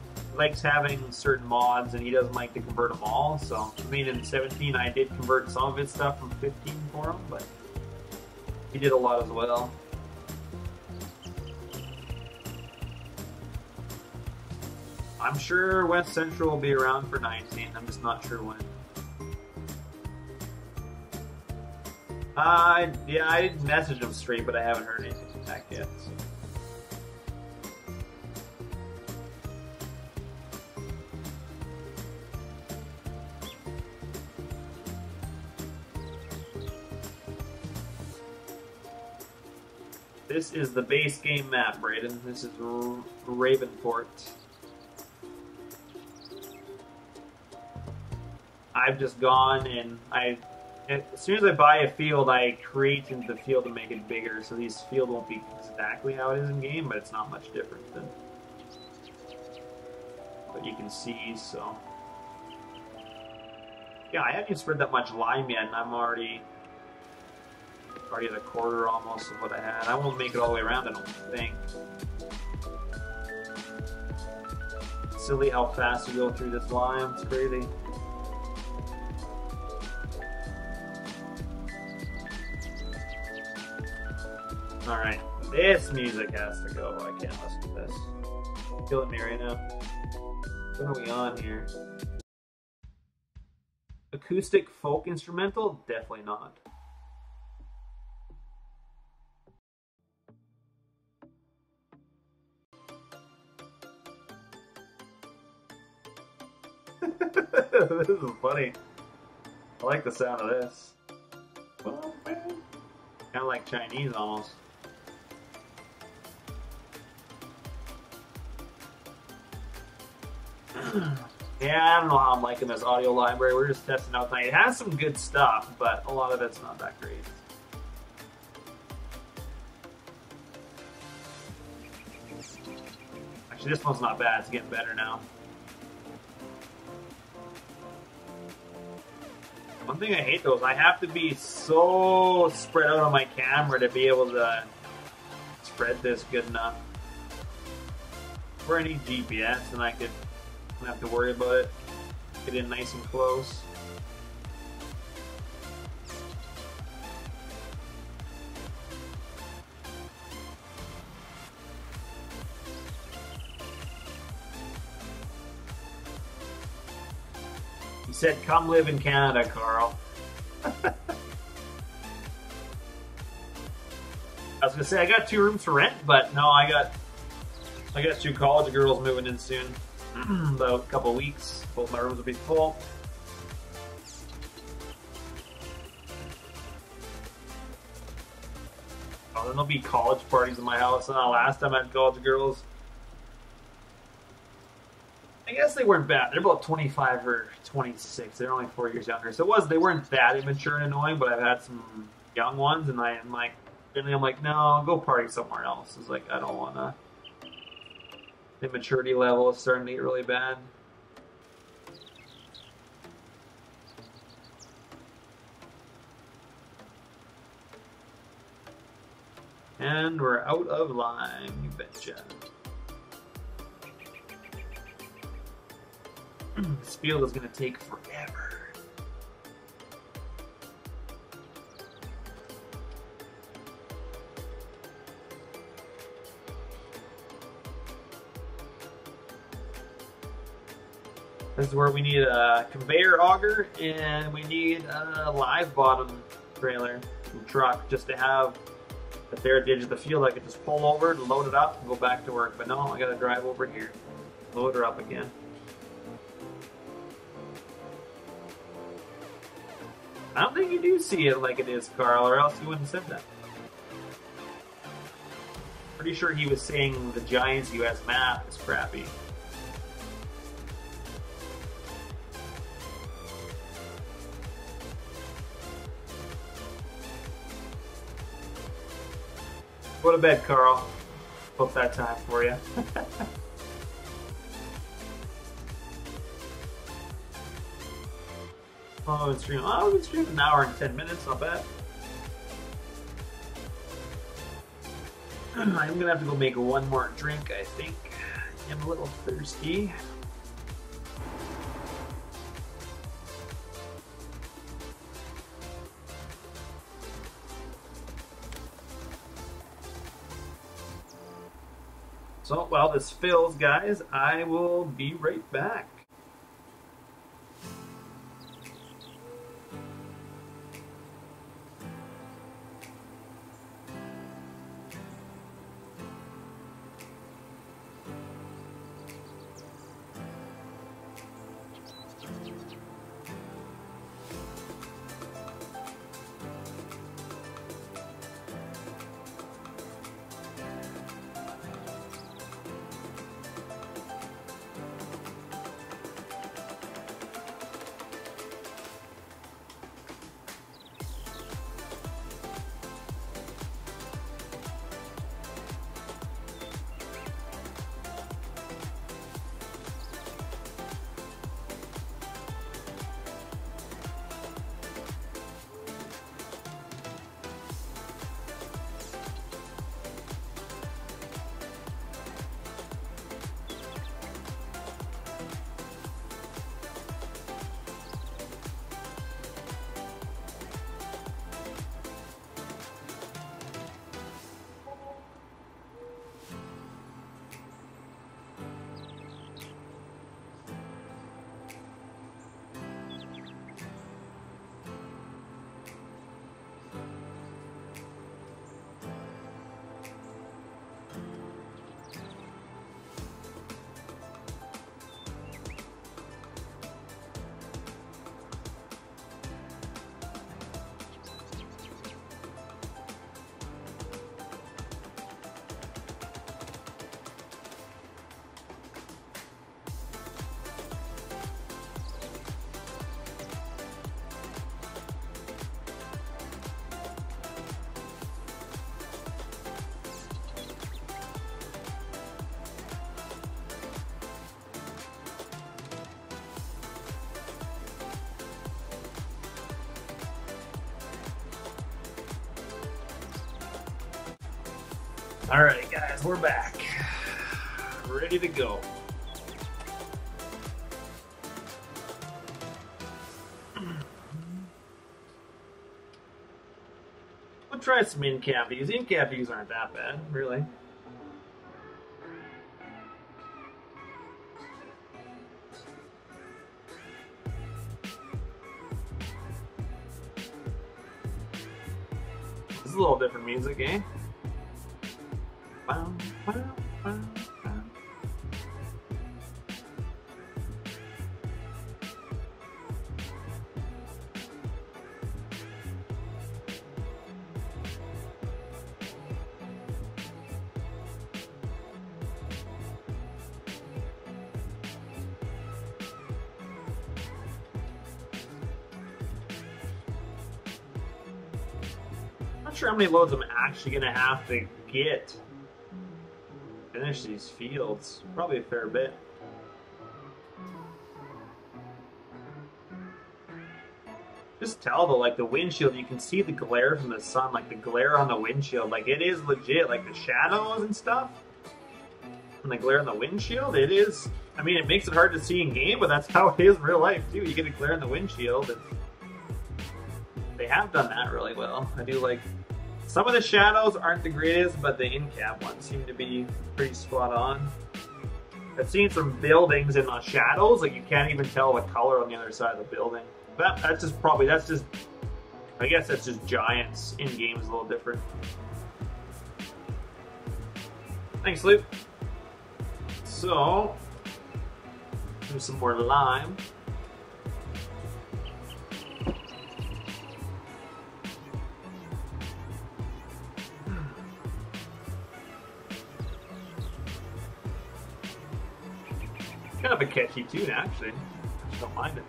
having certain mods, and he doesn't like to convert them all. So, I mean, in 17 I did convert some of his stuff from 15 for him, but he did a lot as well. I'm sure West Central will be around for 19. I'm just not sure when. Yeah, I messaged him straight, but I haven't heard anything back yet. So. This is the base game map, Brayden. This is Ravenport. I've just gone and as soon as I buy a field, I create into the field to make it bigger, so this field won't be exactly how it is in game, but it's not much different than what you can see. So yeah, I haven't even spread that much lime yet, and I'm already at a quarter almost of what I had. I won't make it all the way around, I don't think. Silly how fast you go through this lime. It's crazy. Alright, this music has to go. I can't listen to this. It's killing me right now. What are we on here? Acoustic folk instrumental? Definitely not. This is funny. I like the sound of this. Oh, man. Kind of like Chinese almost. Yeah, I don't know how I'm liking this audio library. We're just testing out tonight. It has some good stuff, but a lot of it's not that great. Actually, this one's not bad. It's getting better now. One thing I hate though is I have to be so spread out on my camera to be able to spread this good enough. Where I need GPS, and I don't have to worry about it. Get in nice and close. He said, "Come live in Canada, Carl." I was gonna say I got 2 rooms to rent, but no, I got 2 college girls moving in soon. About a couple weeks, both my rooms will be full. Oh, then there'll be college parties in my house. Last time I had college girls, I guess they weren't bad. They're about 25 or 26. They're only 4 years younger, so they weren't that immature and annoying. But I've had some young ones, and I'm like, no, go party somewhere else. It's like I don't wanna. The maturity level is starting to get really bad. And we're out of lime, you betcha. This field is going to take forever. This is where we need a conveyor auger, and we need a live bottom trailer truck just to have a third edge of the field. I could just pull over, load it up, and go back to work. But no, I gotta drive over here, load her up again. I don't think you do see it like it is, Carl, or else you wouldn't have said that. Pretty sure he was saying the Giants US map is crappy. Go to bed, Carl. Hope that time for you. I've been streaming an hour and 10 minutes, not bad. I'm gonna have to go make one more drink, I think. I'm a little thirsty. So while this fills, guys, I will be right back. Alright guys, we're back. Ready to go. We'll try some in-cap views. In-cap views aren't that bad, really. This is a little different music, eh? Wow, wow, wow, wow. Not sure how many loads I'm actually gonna have to get. Finish these fields. Probably a fair bit. Just tell though, like the windshield, you can see the glare from the sun, like the glare on the windshield. Like it is legit, like the shadows and stuff. And the glare on the windshield, it is. I mean, it makes it hard to see in game, but that's how it is in real life too. You get a glare in the windshield. They have done that really well. I do like. Some of the shadows aren't the greatest, but the in-cap ones seem to be pretty spot on. I've seen some buildings in the shadows, like you can't even tell the color on the other side of the building. That's just, I guess that's just Giants in games a little different. Thanks, Luke. So, do some more lime. Kind of a catchy tune, actually. I just don't mind it.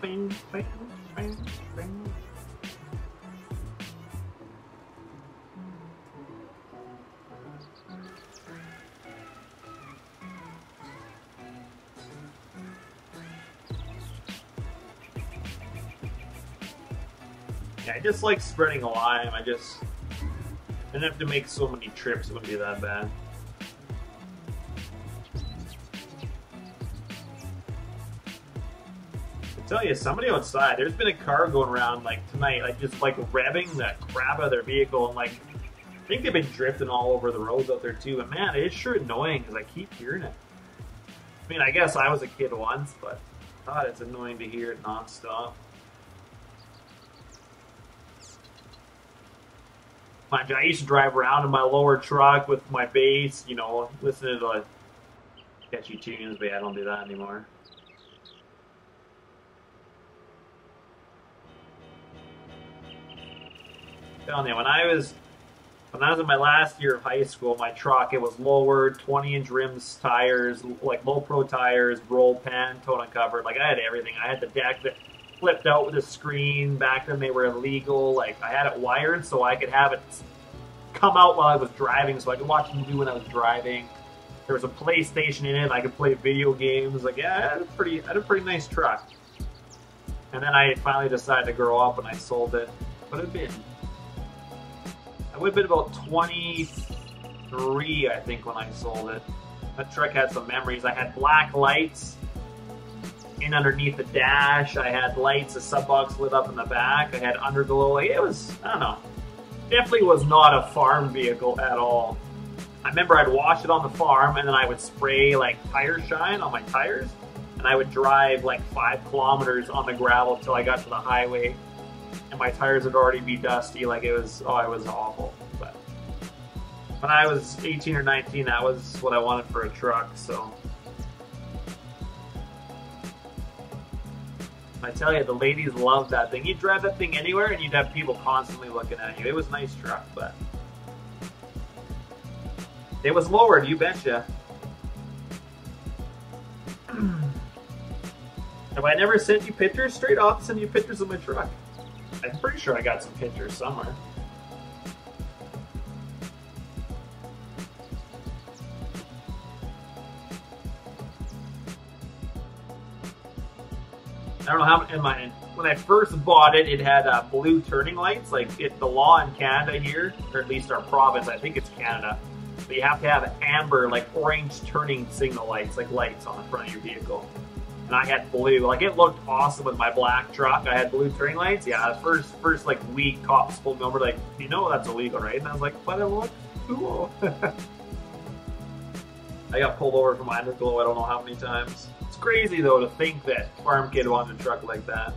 Bang, bang, bang, bang. Yeah, I just like spreading a lime. I didn't have to make so many trips. It wouldn't be that bad. Tell you, somebody outside, there's been a car going around like tonight, like just like revving the crap out of their vehicle, and like I think they've been drifting all over the roads out there too. And man, it is sure annoying because I keep hearing it. I mean, I guess I was a kid once, but God, it's annoying to hear it nonstop. Mind you, I used to drive around in my lower truck with my bass, you know, listening to like catchy tunes, but yeah, I don't do that anymore. Telling you, when I was in my last year of high school, my truck, it was lowered, 20-inch rims, tires, like low pro tires, roll pan, tonneau covered. Like I had everything. I had the deck that flipped out with a screen. Back then they were illegal. Like I had it wired so I could have it come out while I was driving, so I could watch a movie when I was driving. There was a PlayStation in it. I could play video games. Like yeah, I had a pretty nice truck. And then I finally decided to grow up and I sold it. What had it been? I would have been about 23, I think, when I sold it. That truck had some memories. I had black lights in underneath the dash. I had lights, a sub box lit up in the back. I had underglow. Like, it was, I don't know. Definitely was not a farm vehicle at all. I remember I'd wash it on the farm and then I would spray like tire shine on my tires. And I would drive like 5 kilometers on the gravel till I got to the highway. And my tires would already be dusty, like it was awful. But when I was 18 or 19, that was what I wanted for a truck, so. I tell you, the ladies loved that thing. You'd drive that thing anywhere and you'd have people constantly looking at you. It was a nice truck, but it was lowered, you betcha. Have I never sent you pictures? Straight off, send you pictures of my truck. I'm pretty sure I got some pictures somewhere. I don't know how in my when I first bought it, it had blue turning lights. Like the law in Canada here, or at least our province, I think it's Canada, but you have to have amber, like orange turning signal lights, like lights on the front of your vehicle. And I had blue. Like it looked awesome with my black truck. I had blue turning lights. Yeah, the first like week, cops pulled me over, like, you know that's illegal, right? And I was like, but it looks cool. I got pulled over for my underglow I don't know how many times. It's crazy though to think that farm kid wanted a truck like that.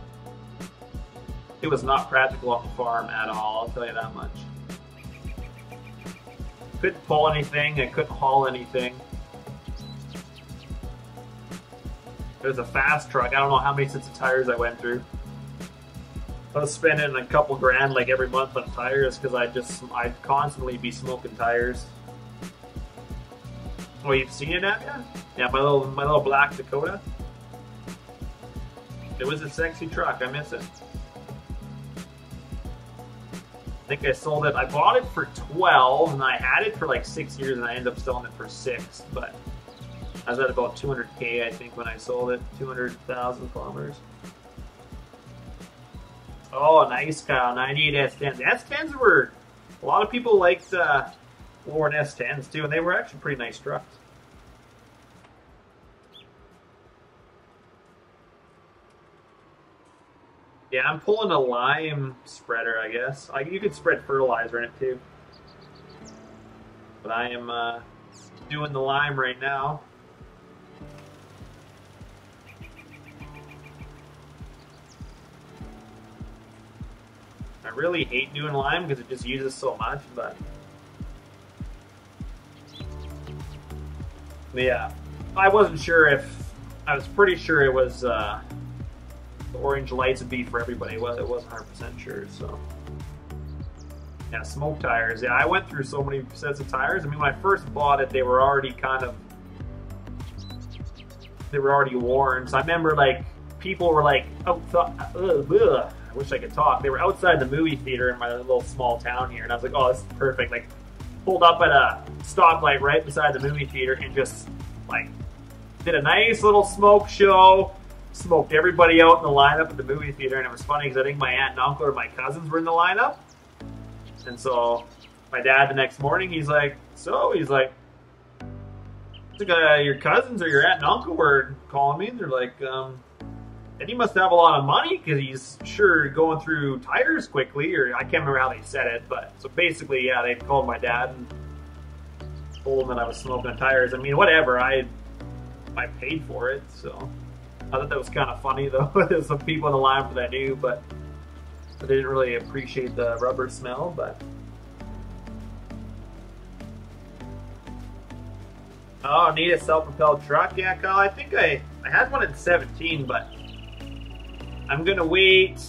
It was not practical on the farm at all, I'll tell you that much. Couldn't pull anything, I couldn't haul anything. It was a fast truck, I don't know how many sets of tires I went through. I was spending a couple grand like every month on tires because I'd constantly be smoking tires. Oh, you've seen it, have you? Yeah, my little black Dakota. It was a sexy truck. I miss it. I think I sold it. I bought it for 12, and I had it for like 6 years, and I ended up selling it for 6. But I was at about 200K, I think, when I sold it. 200,000 kilometers. Oh, nice, Kyle. 98 S10s. S10s were... A lot of people liked... Warren S10s too, and they were actually pretty nice trucks. Yeah, I'm pulling a lime spreader, I guess. You could spread fertilizer in it too. But I am doing the lime right now. I really hate doing lime because it just uses so much, but... Yeah, I wasn't sure if... I was pretty sure it was the orange lights would be for everybody. Well, it wasn't 100% sure, so... Yeah, smoke tires. Yeah, I went through so many sets of tires. I mean, when I first bought it, they were already kind of... They were already worn. So I remember, like, people were like... I wish I could talk. They were outside the movie theater in my little small town here, and I was like, oh, this is perfect. Like, pulled up at a stoplight right beside the movie theater and just like did a nice little smoke show, smoked everybody out in the lineup at the movie theater. And it was funny because I think my aunt and uncle or my cousins were in the lineup, and so my dad the next morning he's like, your cousins or your aunt and uncle were calling me, and they're like, and he must have a lot of money because he's sure going through tires quickly, or I can't remember how they said it, but so basically, yeah, they called my dad and told him that I was smoking tires. I mean, whatever, I paid for it, so I thought that was kind of funny though. There's some people in the line that I knew, but they didn't really appreciate the rubber smell, but. Oh, need a self-propelled truck? Yeah, Kyle, I think I had one in 17, but I'm gonna wait.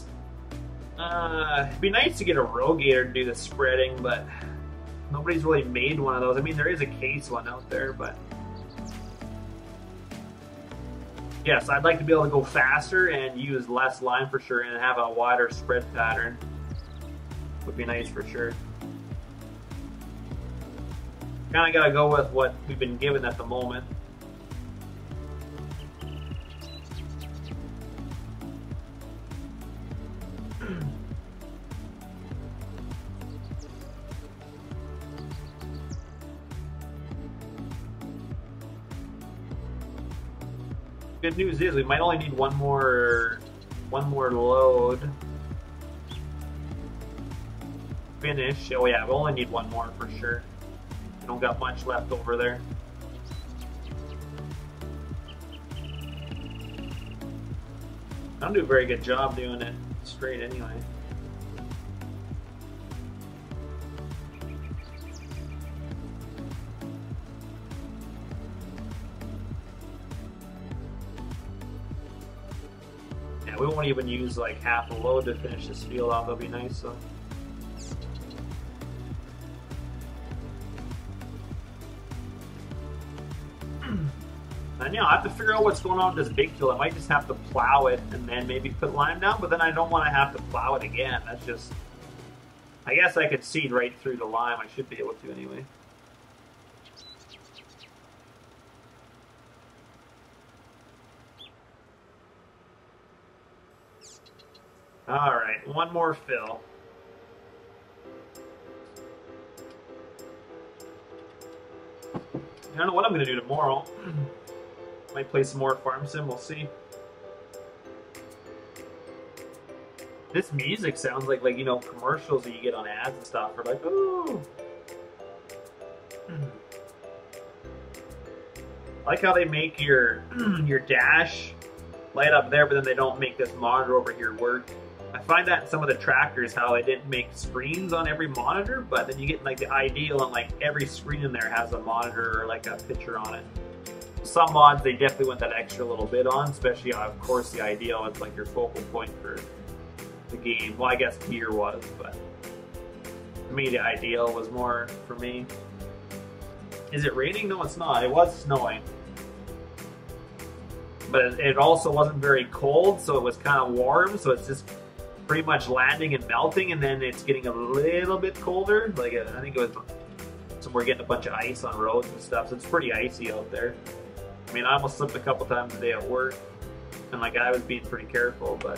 It'd be nice to get a Rogator to do the spreading, but nobody's really made one of those. I mean, there is a case one out there, but yes, I'd like to be able to go faster and use less lime for sure, and have a wider spread pattern. Would be nice for sure. Kind of gotta go with what we've been given at the moment. Good news is we might only need one more load. Finish. Oh yeah, we only need one more for sure. We don't got much left over there. I don't do a very good job doing it straight anyway. Yeah, we won't even use like half a load to finish this field off. That'll be nice, so. And yeah, I have to figure out what's going on with this big field. I might just have to plow it and then maybe put lime down, but then I don't want to have to plow it again. That's just... I guess I could seed right through the lime. I should be able to anyway. Alright, one more fill. I don't know what I'm going to do tomorrow. Might play some more Farm Sim, we'll see. This music sounds like you know, commercials that you get on ads and stuff. Or like, ooh. I like how they make your your dash light up there, but then they don't make this monitor over here work. I find that in some of the trackers, how they didn't make screens on every monitor, but then you get like the Ideal and like every screen in there has a monitor or like a picture on it. Some mods they definitely went that extra little bit on, especially of course the Ideal, it's like your focal point for the game. Well, I guess Gear was, but to me the Ideal was more for me. Is it raining? No, it's not. It was snowing. But it also wasn't very cold, so it was kind of warm, so it's just pretty much landing and melting, and then it's getting a little bit colder. Like, I think it was, so we're getting a bunch of ice on roads and stuff, so it's pretty icy out there. I mean, I almost slipped a couple times a day at work, and like I was being pretty careful, but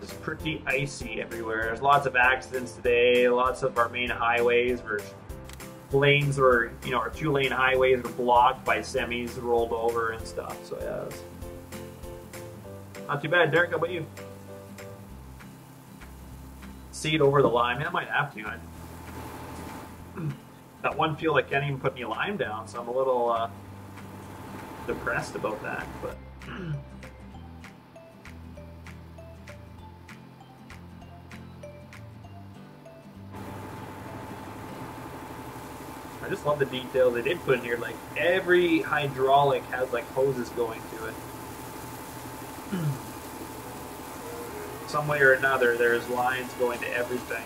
it's pretty icy everywhere. There's lots of accidents today. Lots of our main highways were lanes were, you know, our 2-lane highways were blocked by semis rolled over and stuff. So yeah, it was not too bad. Derek, how about you? Seed over the lime. Yeah, I might have to. That one field I can't even put any lime down, so I'm a little depressed about that. But I just love the details they did put in here. Like every hydraulic has like hoses going to it. Some way or another, there's lines going to everything.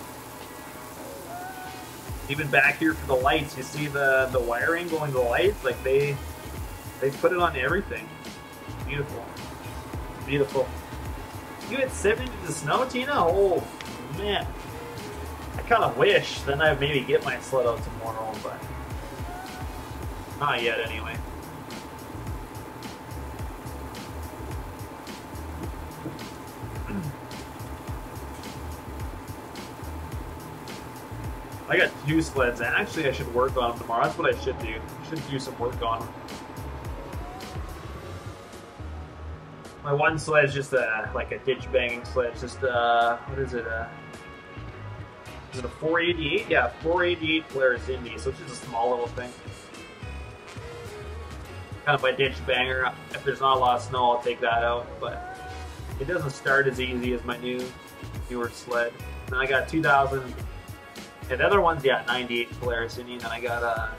Even back here for the lights, you see the wiring going to the lights. Like they put it on everything. Beautiful, beautiful. You had 7 inches of snow, Tina? Oh man. I kind of wish, then I'd maybe get my sled out tomorrow, but not yet anyway. I got 2 sleds, and actually I should work on them tomorrow. That's what I should do. I should do some work on them. My one sled is just like a ditch banging sled. It's just what is it? Is it a 488? Yeah, 488 Polaris Indy. So it's just a small little thing. Kind of my ditch banger. If there's not a lot of snow, I'll take that out. But it doesn't start as easy as my newer sled. And then I got 2000. And the other one's, yeah, 98 Polaris Indy. And then I got a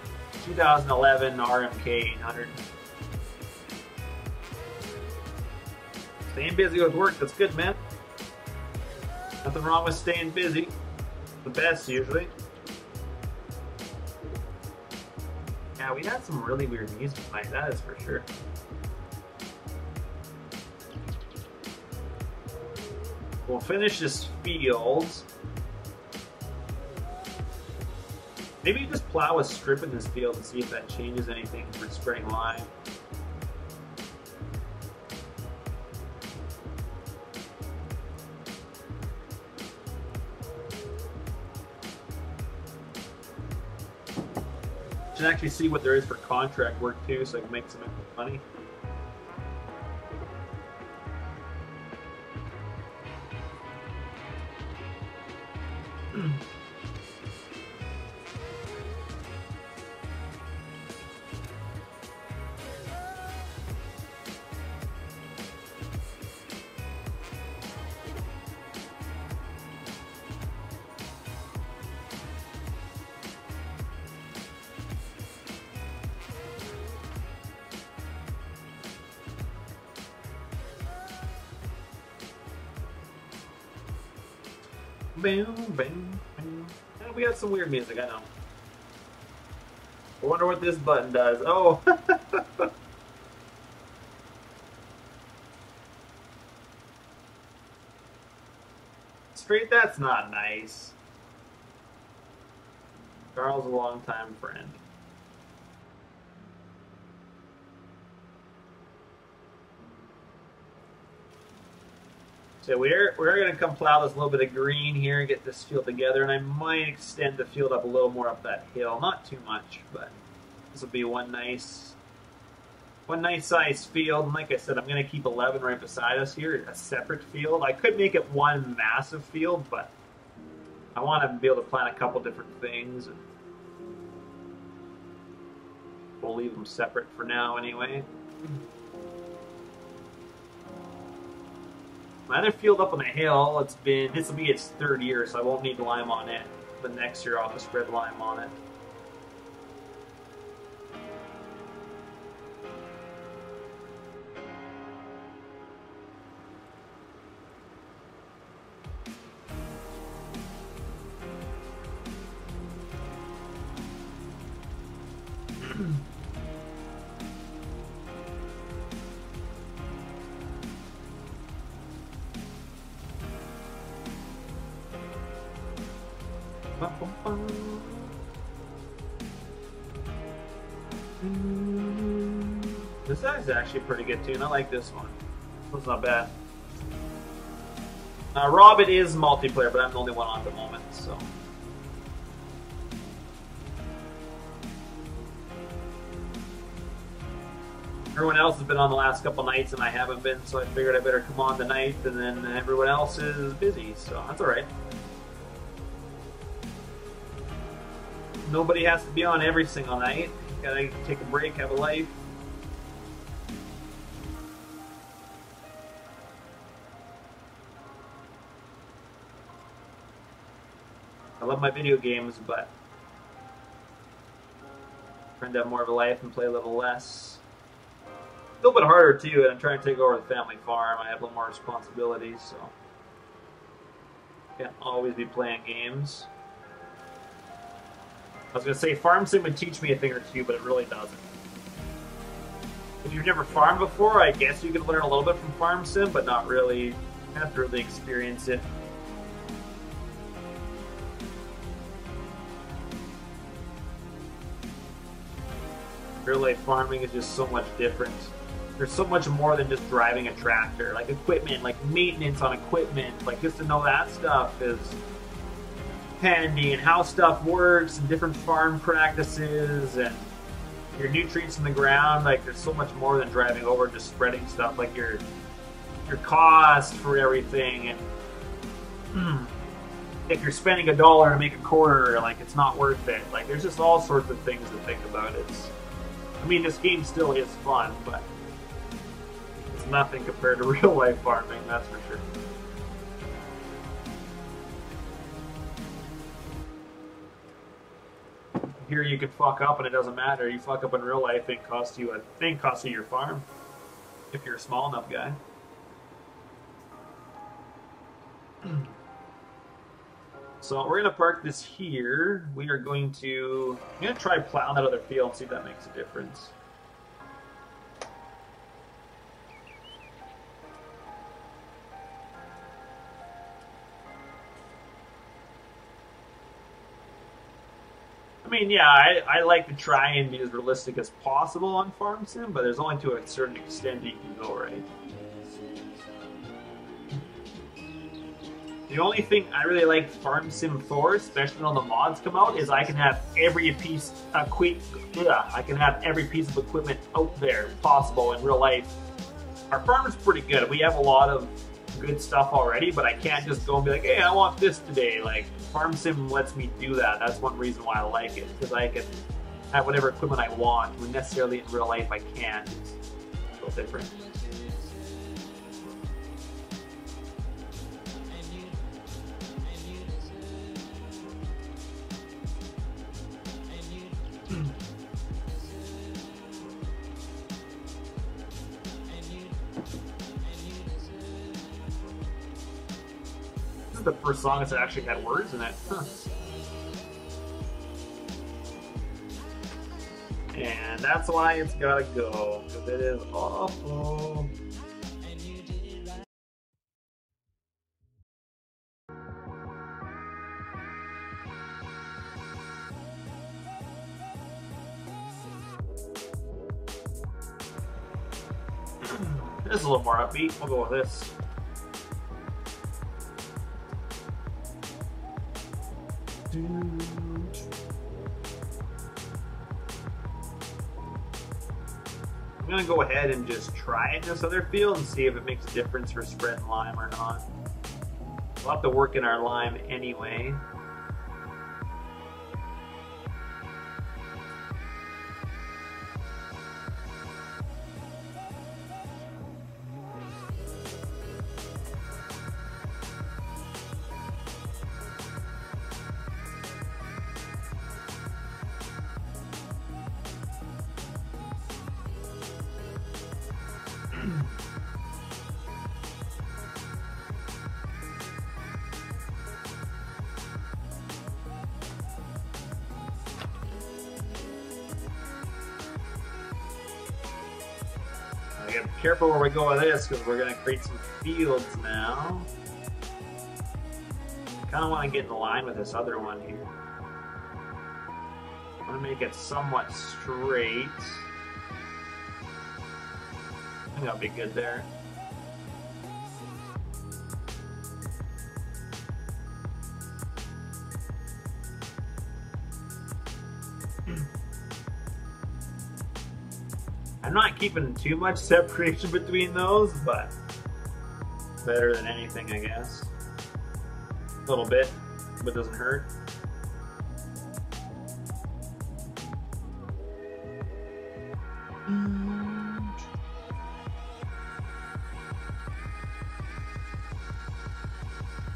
2011 RMK 800. Staying busy with work, that's good, man. Nothing wrong with staying busy. The best, usually. Yeah, we had some really weird music tonight, that is for sure. We'll finish this field. Maybe just plow a strip in this field and see if that changes anything for spraying lime. Should actually see what there is for contract work too, so I can make some money. Bam, bam, bam. Yeah, we got some weird music, I know. I wonder what this button does. Oh! Straight, that's not nice. Carl's a longtime friend. So we're going to come plow this little bit of green here and get this field together, and I might extend the field up a little more up that hill. Not too much, but this will be one nice size field. And like I said, I'm going to keep 11 right beside us here, a separate field. I could make it one massive field, but I want to be able to plant a couple different things. And we'll leave them separate for now anyway. My other field up on the hill, this will be its 3rd year, so I won't need lime on it. But next year I'll just spread lime on it. This is actually pretty good too, and I like this one. It's not bad. Robin is multiplayer, but I'm the only one on at the moment, so. Everyone else has been on the last couple nights, and I haven't been, so I figured I better come on tonight, and then everyone else is busy, so that's alright. Nobody has to be on every single night. Gotta take a break, have a life. I love my video games, but I'm trying to have more of a life and play a little less. A little bit harder too, and I'm trying to take over the family farm. I have a little more responsibilities, so can't always be playing games. I was going to say Farm Sim would teach me a thing or two, but it really doesn't. If you've never farmed before, I guess you can learn a little bit from Farm Sim, but not really. You have to really experience it. Real life farming is just so much different. There's so much more than just driving a tractor. Like equipment, like maintenance on equipment, like just to know that stuff is handy, and how stuff works and different farm practices and your nutrients in the ground. Like there's so much more than driving over, just spreading stuff. Like your cost for everything, and if you're spending $1 to make a quarter, like it's not worth it. Like there's just all sorts of things to think about. I mean, this game still is fun, but it's nothing compared to real life farming, that's for sure. Here you can fuck up and it doesn't matter. You fuck up in real life, it costs you your farm. If you're a small enough guy. So we're gonna park this here. I'm gonna try plowing that other field and see if that makes a difference. I mean, yeah, I like to try and be as realistic as possible on Farm Sim, but there's only to a certain extent that you can go, right? The only thing I really like Farm Sim for, especially when all the mods come out, is I can have every piece of equipment out there possible in real life. Our farm is pretty good. We have a lot of good stuff already, but I can't just go and be like, hey, I want this today. Like, Farm Sim lets me do that. That's one reason why I like it, because I can have whatever equipment I want, when necessarily in real life I can't. It's a little different. This is the first song that's actually had words in it. Huh. And that's why it's gotta go, because it is awful. This is a little more upbeat. We'll go with this. I'm gonna go ahead and just try it in this other field and see if it makes a difference for spreading lime or not. We'll have to work in our lime anyway. I gotta be careful where we go with this because we're gonna create some fields now. I kind of want to get in line with this other one here. I'm gonna make it somewhat straight. I think that'll be good there. I'm not keeping too much separation between those, but better than anything, I guess. A little bit, but doesn't hurt.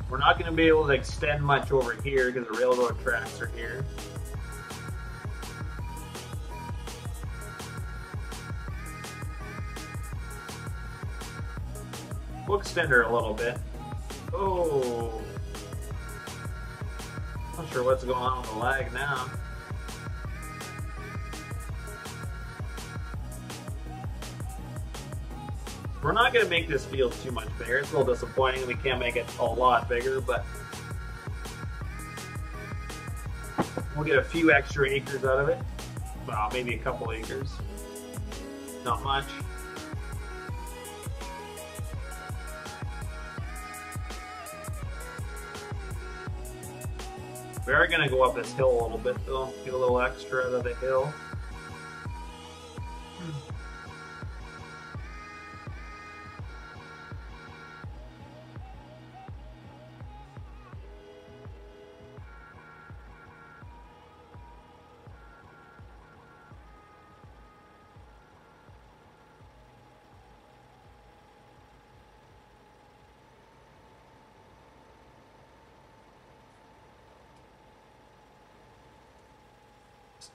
We're not going to be able to extend much over here because the railroad tracks are here. We'll extend her a little bit. Oh, not sure what's going on with the lag now. We're not going to make this field too much bigger. It's a little disappointing. We can't make it a lot bigger, but we'll get a few extra acres out of it. Well, maybe a couple acres. Not much. We are going to go up this hill a little bit though, get a little extra out of the hill.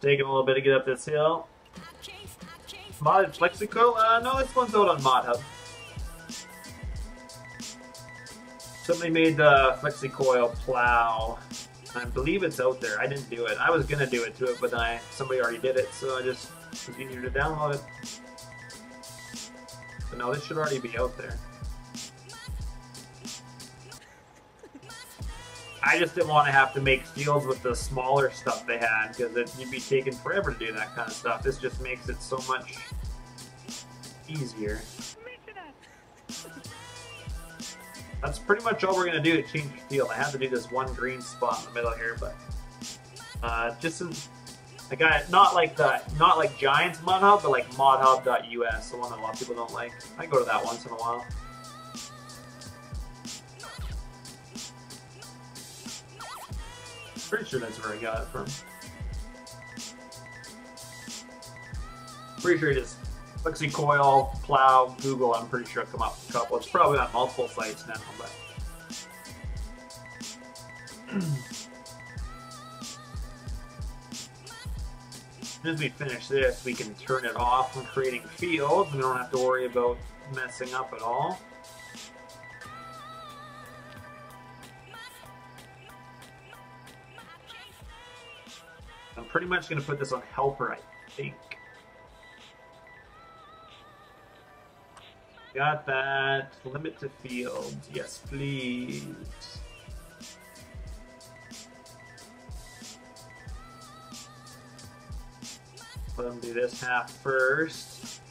Taking a little bit to get up this hill. Modded Flexicoil? No, this one's out on Mod Hub. Somebody made the Flexicoil plow. I believe it's out there. I didn't do it. I was gonna do it to it, but then somebody already did it, so I just it was easier to download it. But no, this should already be out there. I just didn't want to have to make fields with the smaller stuff they had because you'd be taking forever to do that kind of stuff. This just makes it so much easier. That's pretty much all we're going to do to change the field. I have to do this one green spot in the middle here, but I got it not like Giants Mod Hub, but like modhub.us, the one that a lot of people don't like. I go to that once in a while. Pretty sure that's where I got it from. Pretty sure it is Flexicoil, Plow, Google. I'm pretty sure it'll come up with a couple. It's probably on multiple sites now, but as soon as we finish this, we can turn it off when creating fields. We don't have to worry about messing up at all. I'm pretty much going to put this on helper, I think. Got that. Limit to fields. Yes, please. Let them do this half first.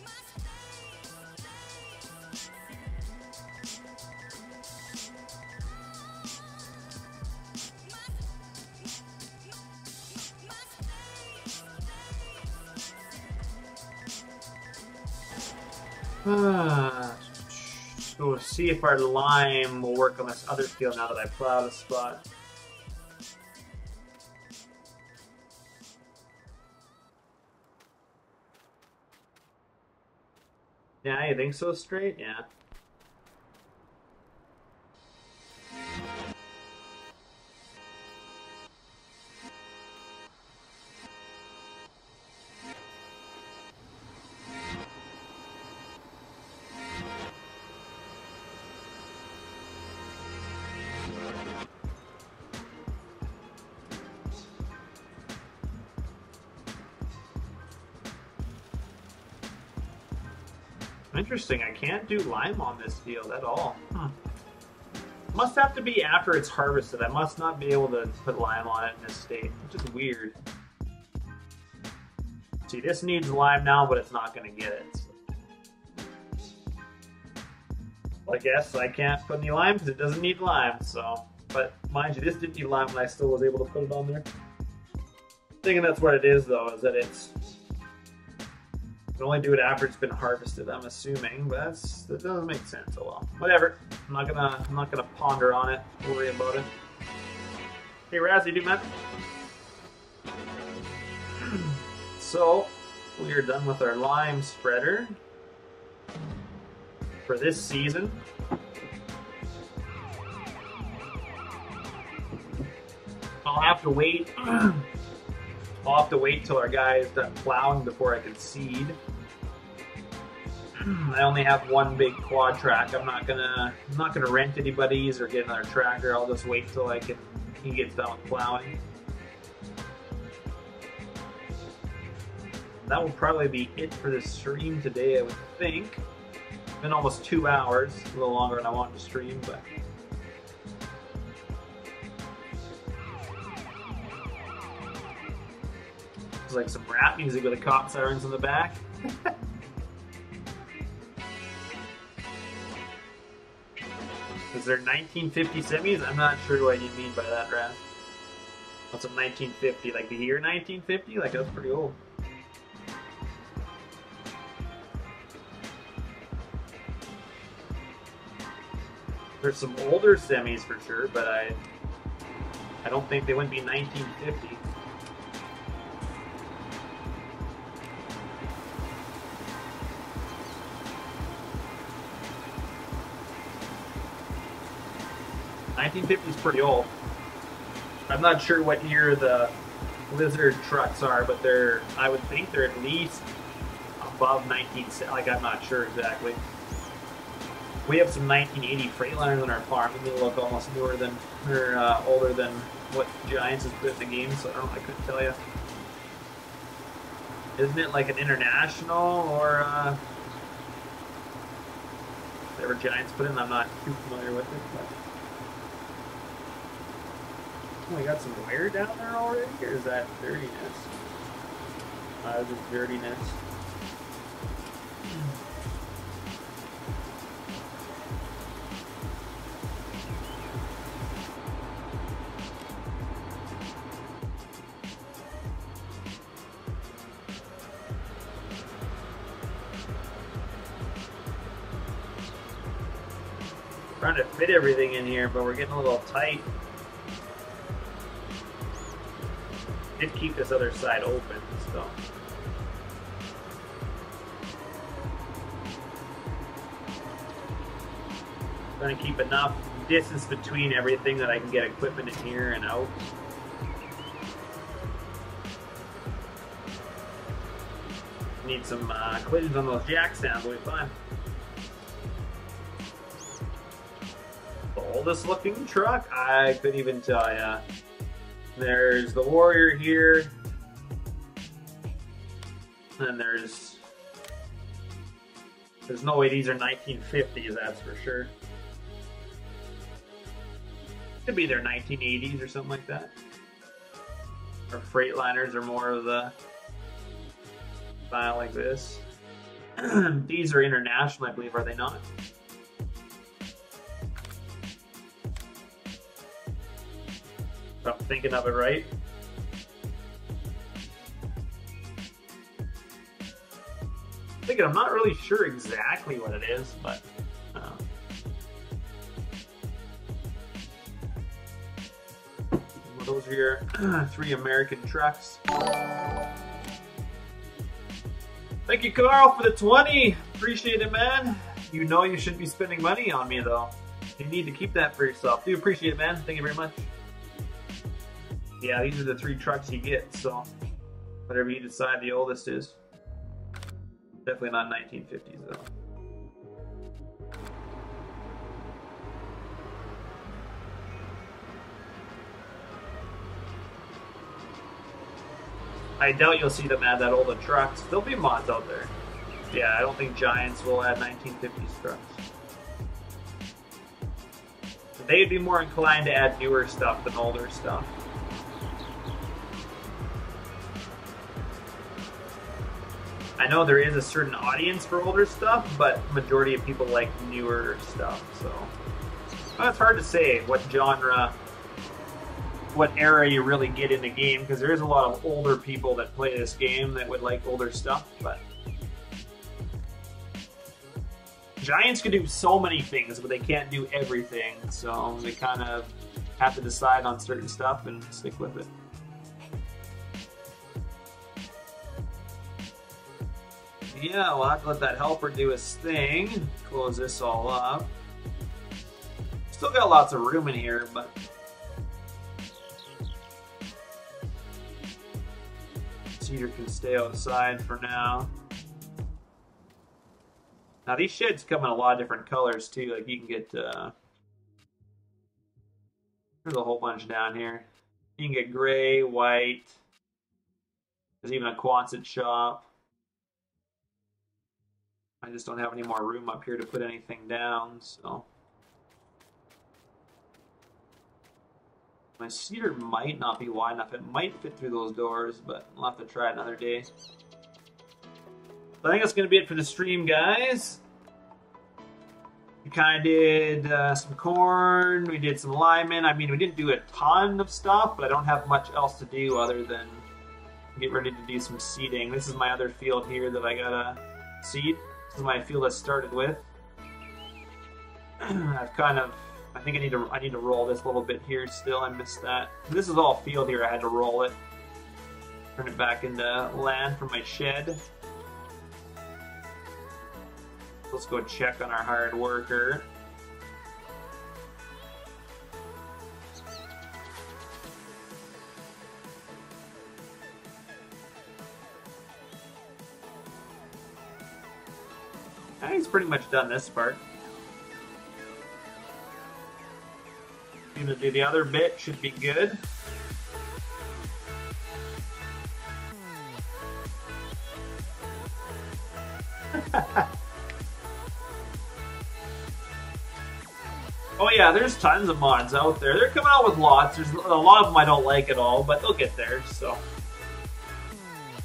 So see if our lime will work on this other field now that I plowed a spot. Yeah, you think so, Straight? Yeah. Interesting, I can't do lime on this field at all. Must have to be after it's harvested. I must not be able to put lime on it in this state, which is weird. See, this needs lime now, but it's not going to get it. Well, I guess I can't put any lime because it doesn't need lime, so... But mind you, this didn't need lime and I still was able to put it on there. Thinking that's what it is, though, is that it's... You can only do it after it's been harvested, I'm assuming, but that doesn't make sense. Oh well. Whatever. I'm not gonna ponder on it, worry about it. Hey Raz, you do man? So we are done with our lime spreader for this season. I'll have to wait. I'll have to wait till our guy is done plowing before I can seed. I only have one big quad track. I'm not gonna rent anybody's or get another tractor. I'll just wait till he gets done with plowing. That will probably be it for this stream today, I would think. It's been almost 2 hours, a little longer than I wanted to stream, but. Like some rap music with the cop sirens in the back. Is there 1950 semis? I'm not sure what you mean by that, Raz. What's a 1950? Like the year 1950? Like that's pretty old. There's some older semis for sure, but I don't think they wouldn't be 1950. $1950 is pretty old. I'm not sure what year the Lizard trucks are, but I would think they're at least above 1970. Like, I'm not sure exactly. We have some 1980 Freightliners on our farm, and they look almost newer than, or older than what Giants has put in the game, so I couldn't tell you. Isn't it like an international, or whatever Giants put in? I'm not too familiar with it, but. Oh, we got some wear down there already? Or is that dirtiness? Just dirtiness. Trying to fit everything in here, but we're getting a little tight. Did keep this other side open, so. Trying to keep enough distance between everything that I can get equipment in here and out. Need some collisions on those jack stands, we'll be fine. The oldest looking truck? I couldn't even tell ya. There's the Warrior here. And there's no way these are 1950s, that's for sure. Could be their 1980s or something like that. Or Freightliners are more of the style like this. These are international, I believe, are they not? If I'm thinking of it right. thinking, I'm not really sure exactly what it is, but well, those are your 3 American trucks. Thank you, Carl, for the 20. Appreciate it, man. You know you shouldn't be spending money on me, though. You need to keep that for yourself. Do appreciate it, man. Thank you very much. Yeah, these are the 3 trucks you get, so whatever you decide the oldest is. Definitely not 1950s, though. I doubt you'll see them add that old trucks. There'll be mods out there. Yeah, I don't think Giants will add 1950s trucks. They'd be more inclined to add newer stuff than older stuff. I know there is a certain audience for older stuff, but majority of people like newer stuff, so well, it's hard to say what genre, what era you really get in the game, because there is a lot of older people that play this game that would like older stuff, but Giants can do so many things, but they can't do everything, so they kind of have to decide on certain stuff and stick with it. Yeah, we'll have to let that helper do his thing. Close this all up. Still got lots of room in here, but Cedar can stay outside for now. Now these sheds come in a lot of different colors too. Like you can get, there's a whole bunch down here. You can get gray, white. There's even a Quonset shop. I just don't have any more room up here to put anything down, so. My cedar might not be wide enough. It might fit through those doors, but I'll have to try it another day. I think that's going to be it for the stream, guys. We kind of did some corn, we did some linemen. I mean, we didn't do a ton of stuff, but I don't have much else to do other than get ready to do some seeding. This is my other field here that I gotta seed. This is my field I started with. I've kind of, I think I need to roll this a little bit here still. I missed that. This is all field here. I had to roll it, turn it back into land for my shed. Let's go check on our hired worker. He's pretty much done this part. Gonna do the other bit, should be good. Oh yeah, there's tons of mods out there. They're coming out with lots. There's a lot of them I don't like at all, but they'll get there, so.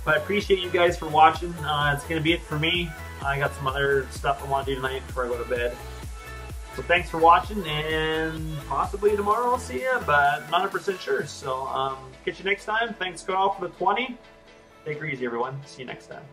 But I appreciate you guys for watching. It's going to be it for me. I got some other stuff I want to do tonight before I go to bed. So thanks for watching, and possibly tomorrow I'll see you, but not 100% sure. So catch you next time. Thanks, Carl, for the 20. Take her easy, everyone. See you next time.